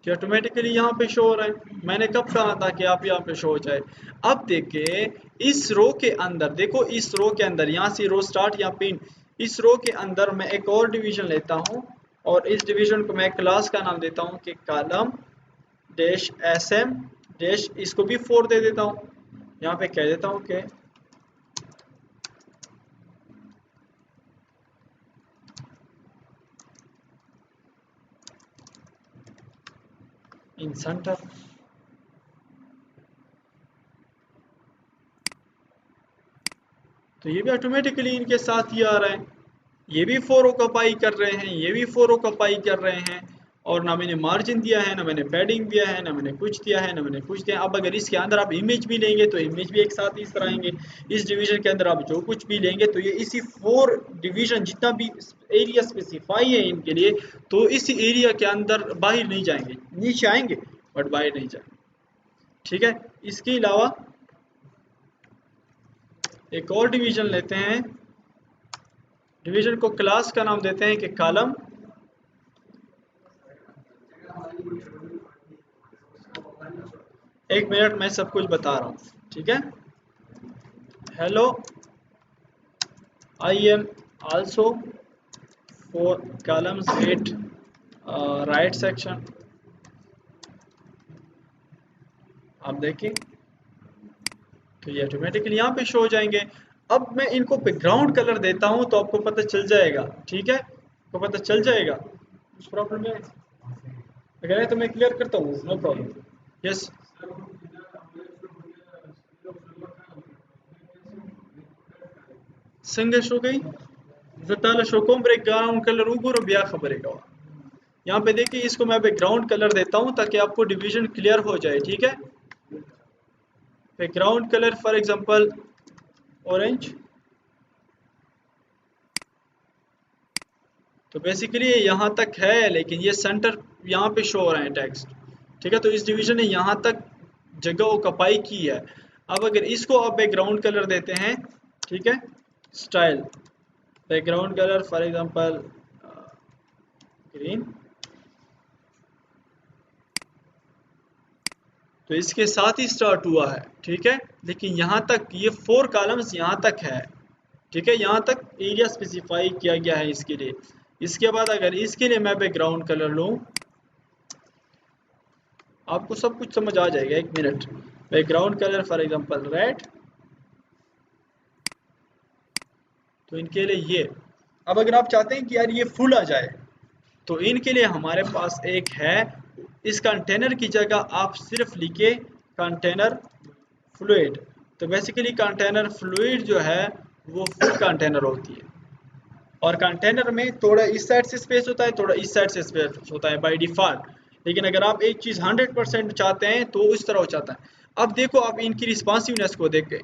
कि ऑटोमेटिकली यहाँ पे शो हो रहा है। मैंने कब कहा था कि आप यहाँ पे शो हो जाए। अब देखिए इस रो के अंदर, देखो इस रो के अंदर, यहाँ से रो स्टार्ट या पिन, इस रो के अंदर मैं एक और डिवीजन लेता हूँ और इस डिवीजन को मैं क्लास का नाम देता हूँ कि कॉलम डैश sm डैश, इसको भी 4 दे देता हूँ। यहाँ पे कह देता हूँ कि इन सेंटर, तो ये भी ऑटोमेटिकली इनके साथ ही आ रहा है। ये भी 4 ऑक्यूपाई कर रहे हैं, ये भी 4 ऑक्यूपाई कर रहे हैं, और ना मैंने मार्जिन दिया है, ना मैंने पैडिंग दिया है, ना मैंने कुछ दिया है, ना मैंने कुछ दिया। अब अगर इसके अंदर आप इमेज भी लेंगे तो इमेज भी एक साथ इस तरह आएंगे। इस डिवीजन के अंदर आप जो कुछ भी लेंगे तो ये इसी 4 डिवीजन जितना भी एरिया स्पेसिफाई है इनके लिए, तो इसी एरिया के अंदर बाहर नहीं जाएंगे, नीचे आएंगे बट बाहर नहीं जाएंगे। ठीक है, इसके अलावा एक और डिवीजन लेते हैं, डिवीजन को क्लास का नाम देते हैं कि कॉलम, एक मिनट मैं सब कुछ बता रहा हूँ, ठीक है। Hello I am also for columns with right section. आप देखिए तो ये ऑटोमेटिकली यहाँ पे शो हो जाएंगे। अब मैं इनको बैकग्राउंड कलर देता हूँ तो आपको पता चल जाएगा, ठीक है, आपको पता चल जाएगा। कुछ प्रॉब्लम है अगर है तो मैं क्लियर करता हूँ, नो प्रॉब्लम। यस, संगे शो गई जताला शोकोम बैकग्राउंड कलर ऊपर ब्या खबरेगा। यहाँ पे देखिए इसको मैं बैकग्राउंड कलर देता हूँ ताकि आपको डिवीजन क्लियर हो जाए, ठीक है। Background colour for example orange, तो बेसिकली ये यहाँ तक है लेकिन ये सेंटर यहाँ पे शो हो रहा है टेक्स्ट, ठीक है। तो इस डिवीजन ने यहाँ तक जगह ऑक्यूपाई की है। अब अगर इसको आप बैकग्राउंड कलर देते हैं, ठीक है, style background colour for example green, तो इसके साथ ही स्टार्ट हुआ है, ठीक है। लेकिन यहाँ तक ये 4 कॉलम्स यहाँ तक है, ठीक है, यहाँ तक एरिया स्पेसिफाई किया गया है इसके लिए। इसके बाद अगर इसके लिए मैं बैकग्राउंड कलर लूँ, आपको सब कुछ समझ आ जाएगा, एक minute. Background colour for example red, तो इनके लिए ये। अब अगर आप चाहते हैं कि यार ये फुल आ जाए तो इनके लिए हमारे पास एक है, इस कंटेनर की जगह आप सिर्फ लिखे कंटेनर फ्लूइड। तो बेसिकली कंटेनर फ्लूइड जो है वो फुल कंटेनर होती है, और कंटेनर में थोड़ा इस साइड से स्पेस होता है, थोड़ा इस साइड से स्पेस होता है बाय डिफॉल्ट। लेकिन अगर आप एक चीज़ 100% चाहते हैं तो इस तरह हो जाता है। अब देखो आप इनकी रिस्पॉन्सिवनेस को देख के,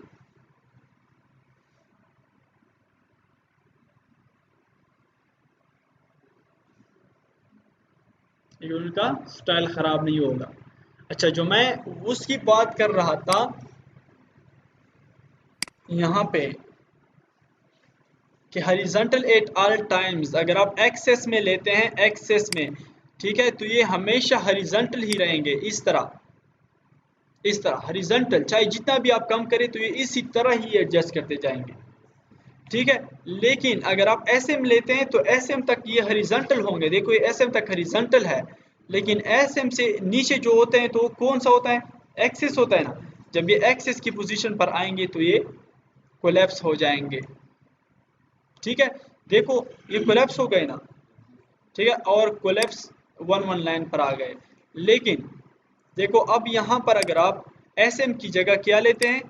उनका स्टाइल खराब नहीं होगा। अच्छा, जो मैं उसकी बात कर रहा था यहाँ पे कि हॉरिजॉन्टल एट ऑल टाइम्स, अगर आप एक्सेस में लेते हैं, एक्सेस में, ठीक है, तो ये हमेशा हॉरिजॉन्टल ही रहेंगे, इस तरह हॉरिजॉन्टल। चाहे जितना भी आप कम करें तो ये इसी तरह ही एडजस्ट करते जाएंगे, ठीक है। लेकिन अगर आप एसएम लेते हैं तो एसएम तक ये हॉरिजॉन्टल होंगे। देखो ये एसएम तक हॉरिजॉन्टल है, लेकिन एसएम से नीचे जो होते हैं तो कौन सा होता है, एक्सिस होता है ना। जब ये एक्सिस की पोजीशन पर आएंगे तो ये कोलैप्स हो जाएंगे, ठीक है। देखो ये कोलैप्स हो गए ना, ठीक है, और कोलैप्स 1 1 लाइन पर आ गए। लेकिन देखो अब यहाँ पर अगर आप एस एम की जगह क्या लेते हैं,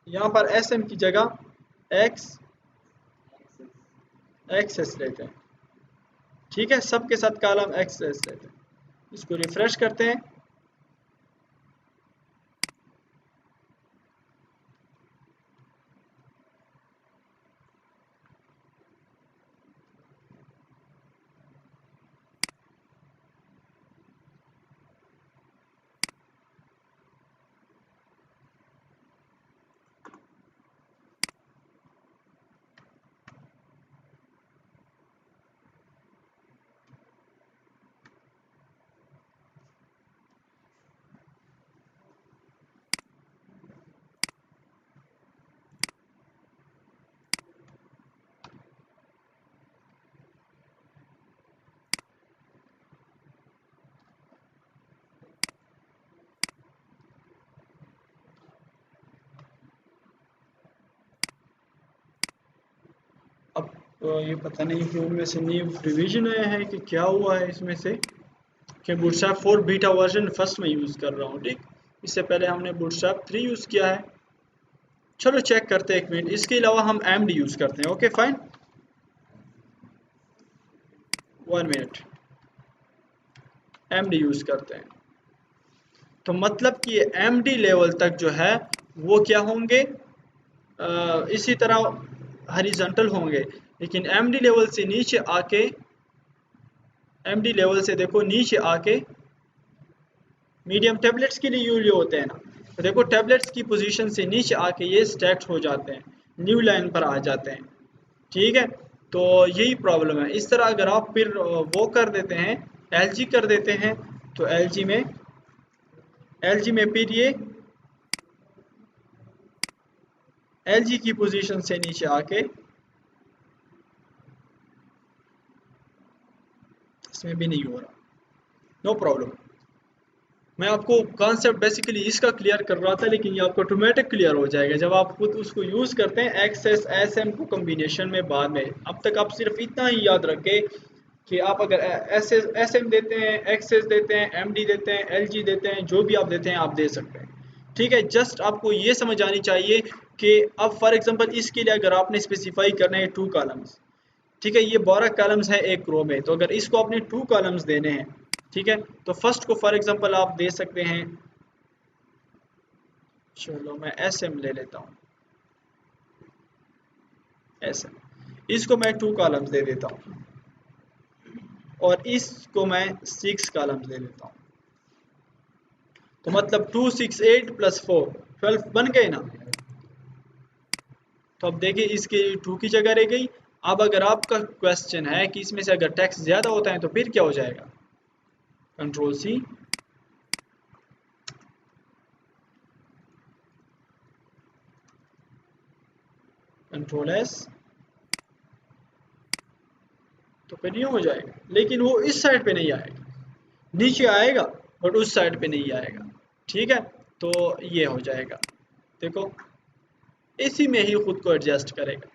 यहाँ पर एस एम की जगह एक्स एस लेते हैं। ठीक है, सबके साथ कॉलम एक्स एस लेते हैं। इसको रिफ्रेश करते हैं। अब ये पता नहीं कि उनमें से न्यू रिवीजन आया है कि क्या हुआ है इसमें से, कि बूटस्ट्रैप 4 बीटा वर्जन फर्स्ट में यूज़ कर रहा हूँ। ठीक, इससे पहले हमने बूटस्ट्रैप 3 यूज़ किया है। चलो चेक करते हैं एक मिनट। इसके अलावा हम एमडी यूज़ करते हैं। Okay fine, 1 minute, MD use करते हैं। तो मतलब कि एमडी लेवल तक जो है वो क्या होंगे, इसी तरह हॉरिजॉन्टल होंगे, लेकिन एमडी लेवल से नीचे आके, एमडी लेवल से देखो नीचे आके मीडियम टैबलेट्स के लिए यूज होते हैं ना, तो देखो टैबलेट्स की पोजीशन से नीचे आके ये स्टैक्ड हो जाते हैं, न्यू लाइन पर आ जाते हैं। ठीक है, तो यही प्रॉब्लम है। इस तरह अगर आप फिर वो कर देते हैं, एलजी कर देते हैं, तो एलजी में फिर ये एलजी की पोजीशन से नीचे आके इसमें भी नहीं हो रहा, नो प्रॉब्लम। मैं आपको कॉन्सेप्ट बेसिकली इसका क्लियर कर रहा था, लेकिन ये आपको ऑटोमेटिक क्लियर हो जाएगा जब आप खुद उसको यूज़ करते हैं एक्सेस एस एम को कम्बिनेशन में बाद में। अब तक आप सिर्फ इतना ही याद रखें कि आप अगर एस एम देते हैं, एक्सेस देते हैं, एम डी देते हैं, एल जी देते हैं, जो भी आप देते हैं आप दे सकते हैं। ठीक है, जस्ट आपको ये समझ आनी चाहिए कि अब फॉर एग्जांपल इसके लिए अगर आपने स्पेसिफाई करना है 2 कॉलम्स, ठीक है, ये 12 कॉलम्स है एक रो में, तो अगर इसको आपने 2 कॉलम्स देने हैं, ठीक है, तो फर्स्ट को फॉर एग्जांपल आप दे सकते हैं, चलो मैं एस एम ले लेता हूँ, एस एम, इसको मैं 2 कॉलम्स दे देता हूँ और इसको मैं 6 कॉलम्स दे देता हूँ। तो मतलब 2 6 8 प्लस 4 12 बन गए ना। तो अब देखिए इसकी 2 की जगह रह गई। अब अगर आपका क्वेश्चन है कि इसमें से अगर टेक्स्ट ज़्यादा होता है तो फिर क्या हो जाएगा, कंट्रोल सी, कंट्रोल एस, तो फिर ये हो जाएगा। लेकिन वो इस साइड पे नहीं आएगा, नीचे आएगा बट उस साइड पे नहीं आएगा। ठीक है, तो ये हो जाएगा, देखो इसी में ही खुद को एडजस्ट करेगा।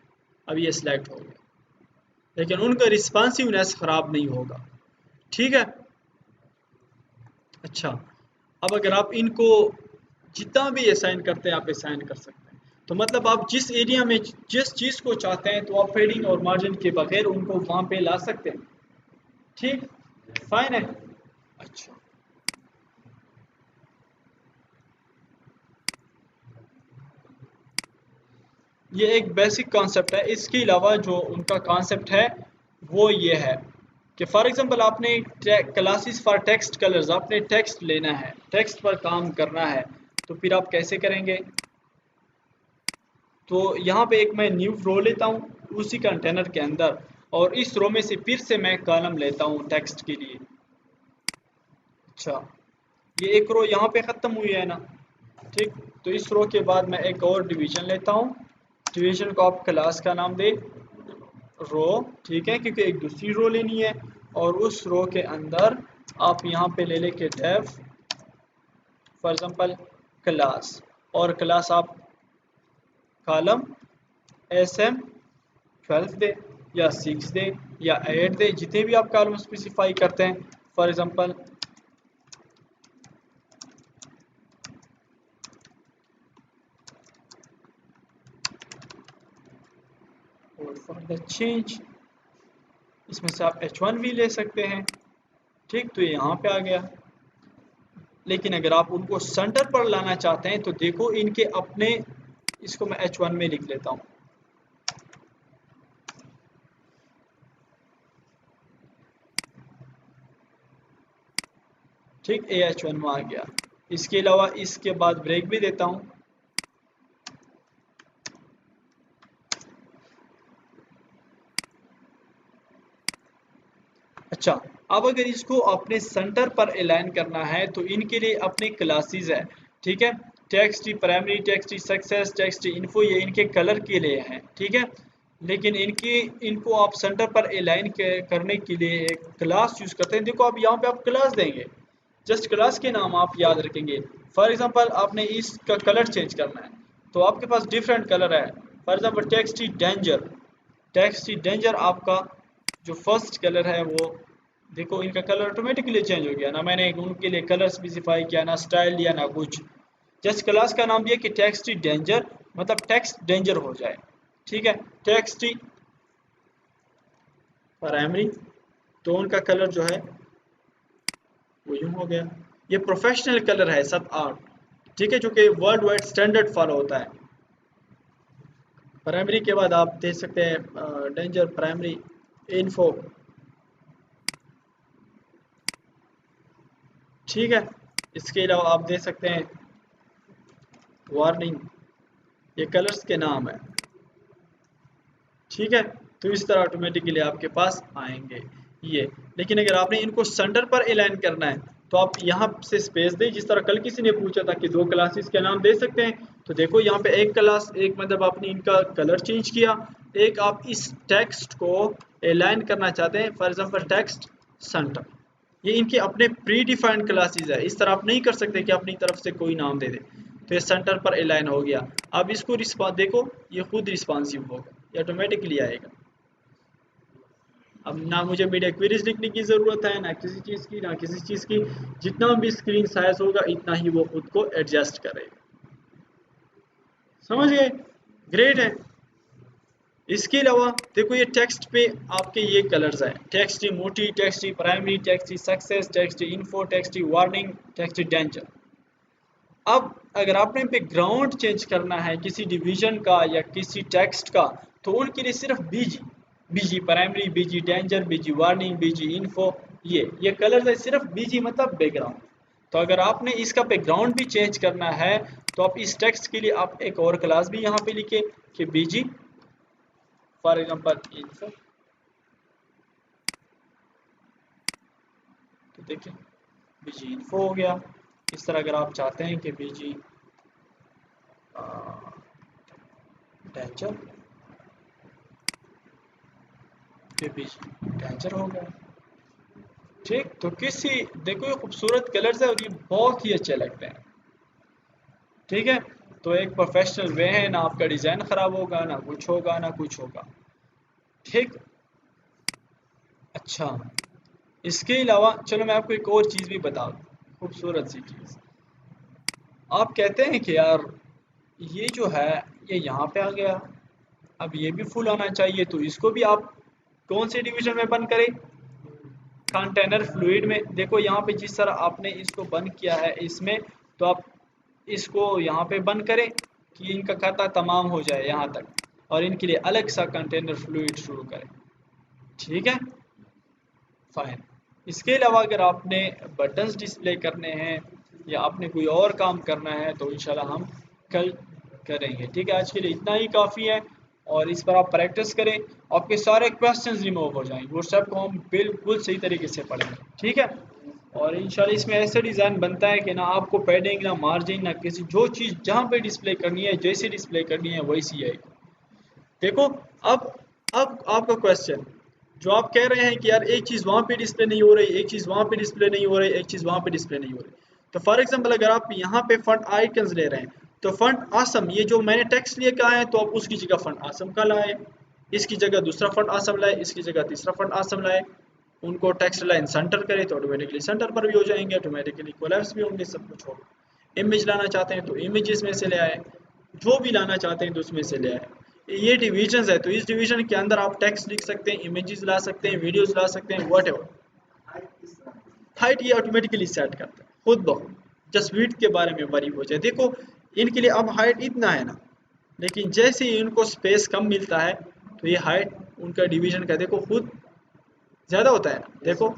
अब ये सिलेक्ट हो गया, लेकिन उनका रिस्पॉन्सिवनेस ख़राब नहीं होगा। ठीक है, अच्छा, अब अगर आप इनको जितना भी असाइन करते हैं आप असाइन कर सकते हैं। तो मतलब आप जिस एरिया में जिस चीज़ को चाहते हैं तो आप फेडिंग और मार्जिन के बगैर उनको वहाँ पे ला सकते हैं। ठीक, फाइन है। अच्छा, ये एक बेसिक कॉन्सेप्ट है। इसके अलावा जो उनका कॉन्सेप्ट है वो ये है कि फॉर एग्जांपल आपने क्लासेस फॉर टेक्स्ट कलर्स, आपने टेक्स्ट लेना है, टेक्स्ट पर काम करना है, तो फिर आप कैसे करेंगे। तो यहाँ पे एक मैं न्यू रो लेता हूँ उसी कंटेनर के अंदर, और इस रो में से फिर से मैं कॉलम लेता हूँ टेक्स्ट के लिए। अच्छा, ये एक रो यहाँ पे ख़त्म हुई है ना। ठीक, तो इस रो के बाद मैं एक और डिवीज़न लेता हूँ। डिवीज़न को आप क्लास का नाम दे रो, ठीक है, क्योंकि एक दूसरी रो लेनी है। और उस रो के अंदर आप यहाँ पे ले लेके डेफ फॉर एग्जांपल क्लास, और क्लास आप कॉलम एस एम 12 दे या 6 दे या 8 दे, जितने भी आप कॉलम स्पेसिफाई करते हैं। For example mode for the change, इसमें से आप H1 भी ले सकते हैं। ठीक, तो ये यहाँ पे आ गया। लेकिन अगर आप उनको सेंटर पर लाना चाहते हैं तो देखो इनके अपने, इसको मैं H1 में लिख लेता हूँ। ठीक, AH1 में आ गया। इसके अलावा इसके बाद ब्रेक भी देता हूँ। अच्छा, अब अगर इसको अपने सेंटर पर अलाइन करना है तो इनके लिए अपने क्लासेस है। ठीक है, text primary, text success, text info, ये इनके कलर के लिए हैं। ठीक है, लेकिन इनको आप सेंटर पर अलाइन करने के लिए एक क्लास यूज करते हैं। देखो अब यहाँ पे आप क्लास देंगे, जस्ट क्लास के नाम आप याद रखेंगे। फॉर एग्जांपल आपने इसका कलर चेंज करना है तो आपके पास डिफरेंट कलर है। For example text danger, text danger आपका जो फर्स्ट कलर है वो देखो इनका कलर ऑटोमेटिकली चेंज हो गया ना, मैंने उनके लिए कलर स्पेसिफाई किया ना, स्टाइल दिया ना कुछ, जस्ट क्लास का नाम दिया कि टेक्स्ट डेंजर, मतलब टेक्स्ट डेंजर हो जाए। ठीक है, टेक्स्ट प्राइमरी, तो उनका कलर जो है वो यूं हो गया। ये प्रोफेशनल कलर है 7-8, ठीक है, जो कि वर्ल्ड वाइड स्टैंडर्ड फॉलो होता है। प्राइमरी के बाद आप देख सकते हैं डेंजर प्राइमरी इन्फो। ठीक है, इसके अलावा आप देख सकते हैं वार्निंग, ये कलर्स के नाम है। ठीक है, तो इस तरह ऑटोमेटिकली आपके पास आएंगे ये। लेकिन अगर आपने इनको सेंटर पर अलाइन करना है तो आप यहाँ से स्पेस दें। जिस तरह कल किसी ने पूछा था कि 2 क्लासेस के नाम दे सकते हैं, तो देखो यहाँ पे एक क्लास, एक मतलब आपने इनका कलर चेंज किया, एक आप इस टेक्स्ट को अलाइन करना चाहते हैं, फॉर एग्जांपल टेक्स्ट सेंटर, ये इनके अपने प्री डिफाइंड क्लासेस है। इस तरह आप नहीं कर सकते कि अपनी तरफ से कोई नाम दे दे। तो ये सेंटर पर अलाइन हो गया। अब इसको रिस्पॉन्स देखो, ये खुद रिस्पॉन्सिव होगा, ये ऑटोमेटिकली आएगा। अब ना मुझे मीडिया क्वेरीज लिखने की ज़रूरत है, ना किसी चीज़ की, ना किसी चीज़ की। जितना भी स्क्रीन साइज होगा इतना ही वो खुद को एडजस्ट करेगा। समझ गए? ग्रेट है। इसके अलावा देखो ये टेक्स्ट पे आपके ये कलर्स हैं, टेक्स्ट मोटी, text primary, text success, text info, text warning, text danger. अब अगर आपने बैकग्राउंड चेंज करना है किसी डिवीजन का या किसी टेक्स्ट का, तो उनके लिए सिर्फ बीजी प्राइमरी, बीजी डेंजर, बीजी वार्निंग, बीजी इन्फो, ये कलर्स है, सिर्फ बीजी मतलब बैकग्राउंड। तो अगर आपने इसका बैकग्राउंड भी चेंज करना है तो आप इस टेक्स्ट के लिए आप एक और क्लास भी यहाँ पे लिखे कि बीजी, फॉर एग्जांपल इन्फो। तो देखिए बीजी इन्फो हो गया। इस तरह अगर आप चाहते हैं कि बीजी डेंजर, बीजी डेंजर हो गया। ठीक, तो किसी देखो ये खूबसूरत कलर्स है और ये बहुत ही अच्छे लगते हैं। ठीक है, तो एक प्रोफेशनल वे है, ना आपका डिज़ाइन ख़राब होगा, ना कुछ होगा, ना कुछ होगा। ठीक, अच्छा, इसके अलावा चलो मैं आपको एक और चीज़ भी बता दूँ, खूबसूरत सी चीज़। आप कहते हैं कि यार ये जो है ये यहाँ पे आ गया, अब ये भी फुल आना चाहिए, तो इसको भी आप कौन से डिवीजन में बंद करें? कंटेनर फ्लूइड में। देखो यहाँ पे जिस तरह आपने इसको बंद किया है इसमें, तो आप इसको यहाँ पे बंद करें कि इनका खाता तमाम हो जाए यहाँ तक, और इनके लिए अलग सा कंटेनर फ्लूइड शुरू करें। ठीक है, फाइन। इसके अलावा अगर आपने बटन्स डिस्प्ले करने हैं या आपने कोई और काम करना है तो इंशाल्लाह हम कल करेंगे। ठीक है, आज के लिए इतना ही काफ़ी है, और इस पर आप प्रैक्टिस करें, आपके सारे क्वेश्चंस रिमूव हो जाएंगे। व्हाट्सएप को हम बिल्कुल सही तरीके से पढ़ेंगे। ठीक है, और इंशाल्लाह इसमें ऐसा डिज़ाइन बनता है कि ना आपको पैडिंग, ना मार्जिन, ना किसी, जो चीज़ जहाँ पे डिस्प्ले करनी है, जैसे डिस्प्ले करनी है वैसी आएगी। देखो अब आपका क्वेश्चन जो आप कह रहे हैं कि यार एक चीज़ वहाँ पे डिस्प्ले नहीं हो रही, एक चीज़ वहाँ पे डिस्प्ले नहीं हो रही, एक चीज़ वहाँ पे डिस्प्ले नहीं हो रही। तो फॉर एग्जांपल अगर आप यहाँ पे फंट आइकन्स ले रहे हैं तो फंट आसम, ये जो मैंने टेक्स्ट लिए कहा है, तो आप उसकी जगह फंट आसम का लाए, इसकी जगह दूसरा फंट आसम लाए, इसकी जगह तीसरा फंट आसम लाए, उनको टेक्स्ट लाइन सेंटर करें तो ऑटोमेटिकली सेंटर पर भी हो जाएंगे, ऑटोमेटिकली कोलैप्स भी होंगे, सब कुछ होगा। इमेज लाना चाहते हैं तो इमेजेस में से ले आए, जो भी लाना चाहते हैं तो उसमें से ले आए। ये डिविजन है, तो इस डिवीजन के अंदर आप टेक्स्ट लिख सकते हैं, इमेजेस ला सकते हैं, वीडियोस ला सकते हैं, व्हाटएवर। हाइट ये ऑटोमेटिकली सेट करता है खुद ब खुद, जस्ट विड्थ के बारे में वरी हो जाए। देखो इनके लिए अब हाइट इतना है ना, लेकिन जैसे ही इनको स्पेस कम मिलता है तो ये हाइट उनका डिवीजन का देखो खुद ज़्यादा होता है ना। देखो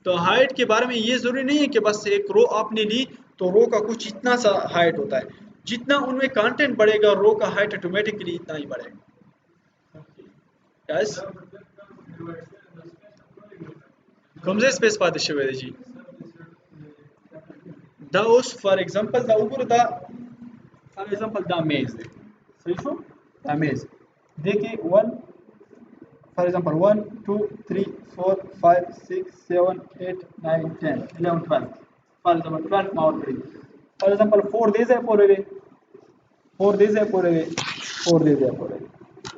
तो हाइट के बारे में ये ज़रूरी नहीं है कि बस एक रो आपने ली तो रो का कुछ इतना सा हाइट होता है, जितना उनमें कंटेंट बढ़ेगा रो का हाइट ऑटोमेटिकली इतना ही बढ़ेगा। यस कम से स्पेस पाते हुए जी दा उस फॉर एग्जांपल दा ऊपर दा फॉर एग्जांपल दा मेज दे सही शो दा मेज देखिए 1 for example 1 2 3 4 5 6 7 8 9 10 11 12 for example 12 more 3 for example 4 days है पूरे 4 days है पूरे 4 days है पूरे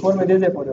4 में days है पूरे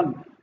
1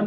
1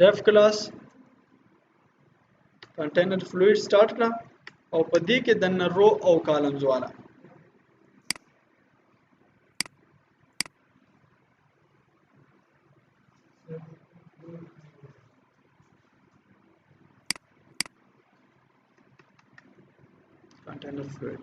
def class container fluid start करा और पदी के दन रो और कॉलम्स वाला कंटेनर फ्लूइड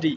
3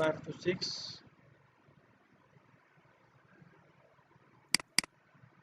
5 to 6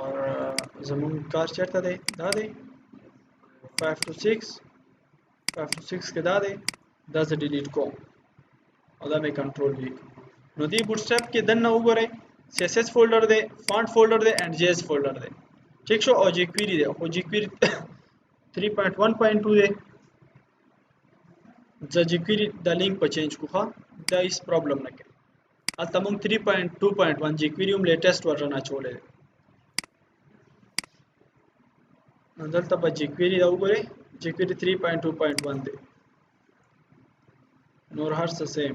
और जमून कार चढ़ता दे दा दे 5 to 6 के दा दे 10 डिलीट को और दा में कंट्रोल वी नो दी बूटस्ट्रैप के दन ना ऊपर है css फोल्डर दे फॉन्ट फोल्डर दे एंड js फोल्डर दे ठीक शो और jQuery दे और jQuery 3.1.2 दे ज jQuery द लिंक पर चेंज को हा दा इस प्रॉब्लम ना के अल तमम 3.2.1 jQuery हम लेटेस्ट वर्जन आ छोले दलता पर jQuery दा ऊपर है jQuery 3.2.1 they NOR her same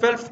12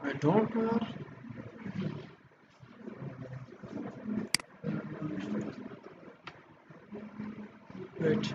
I don't know. Wait.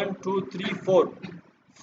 1 2 3 4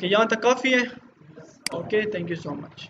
okay यहाँ तक काफ़ी है okay thank you so much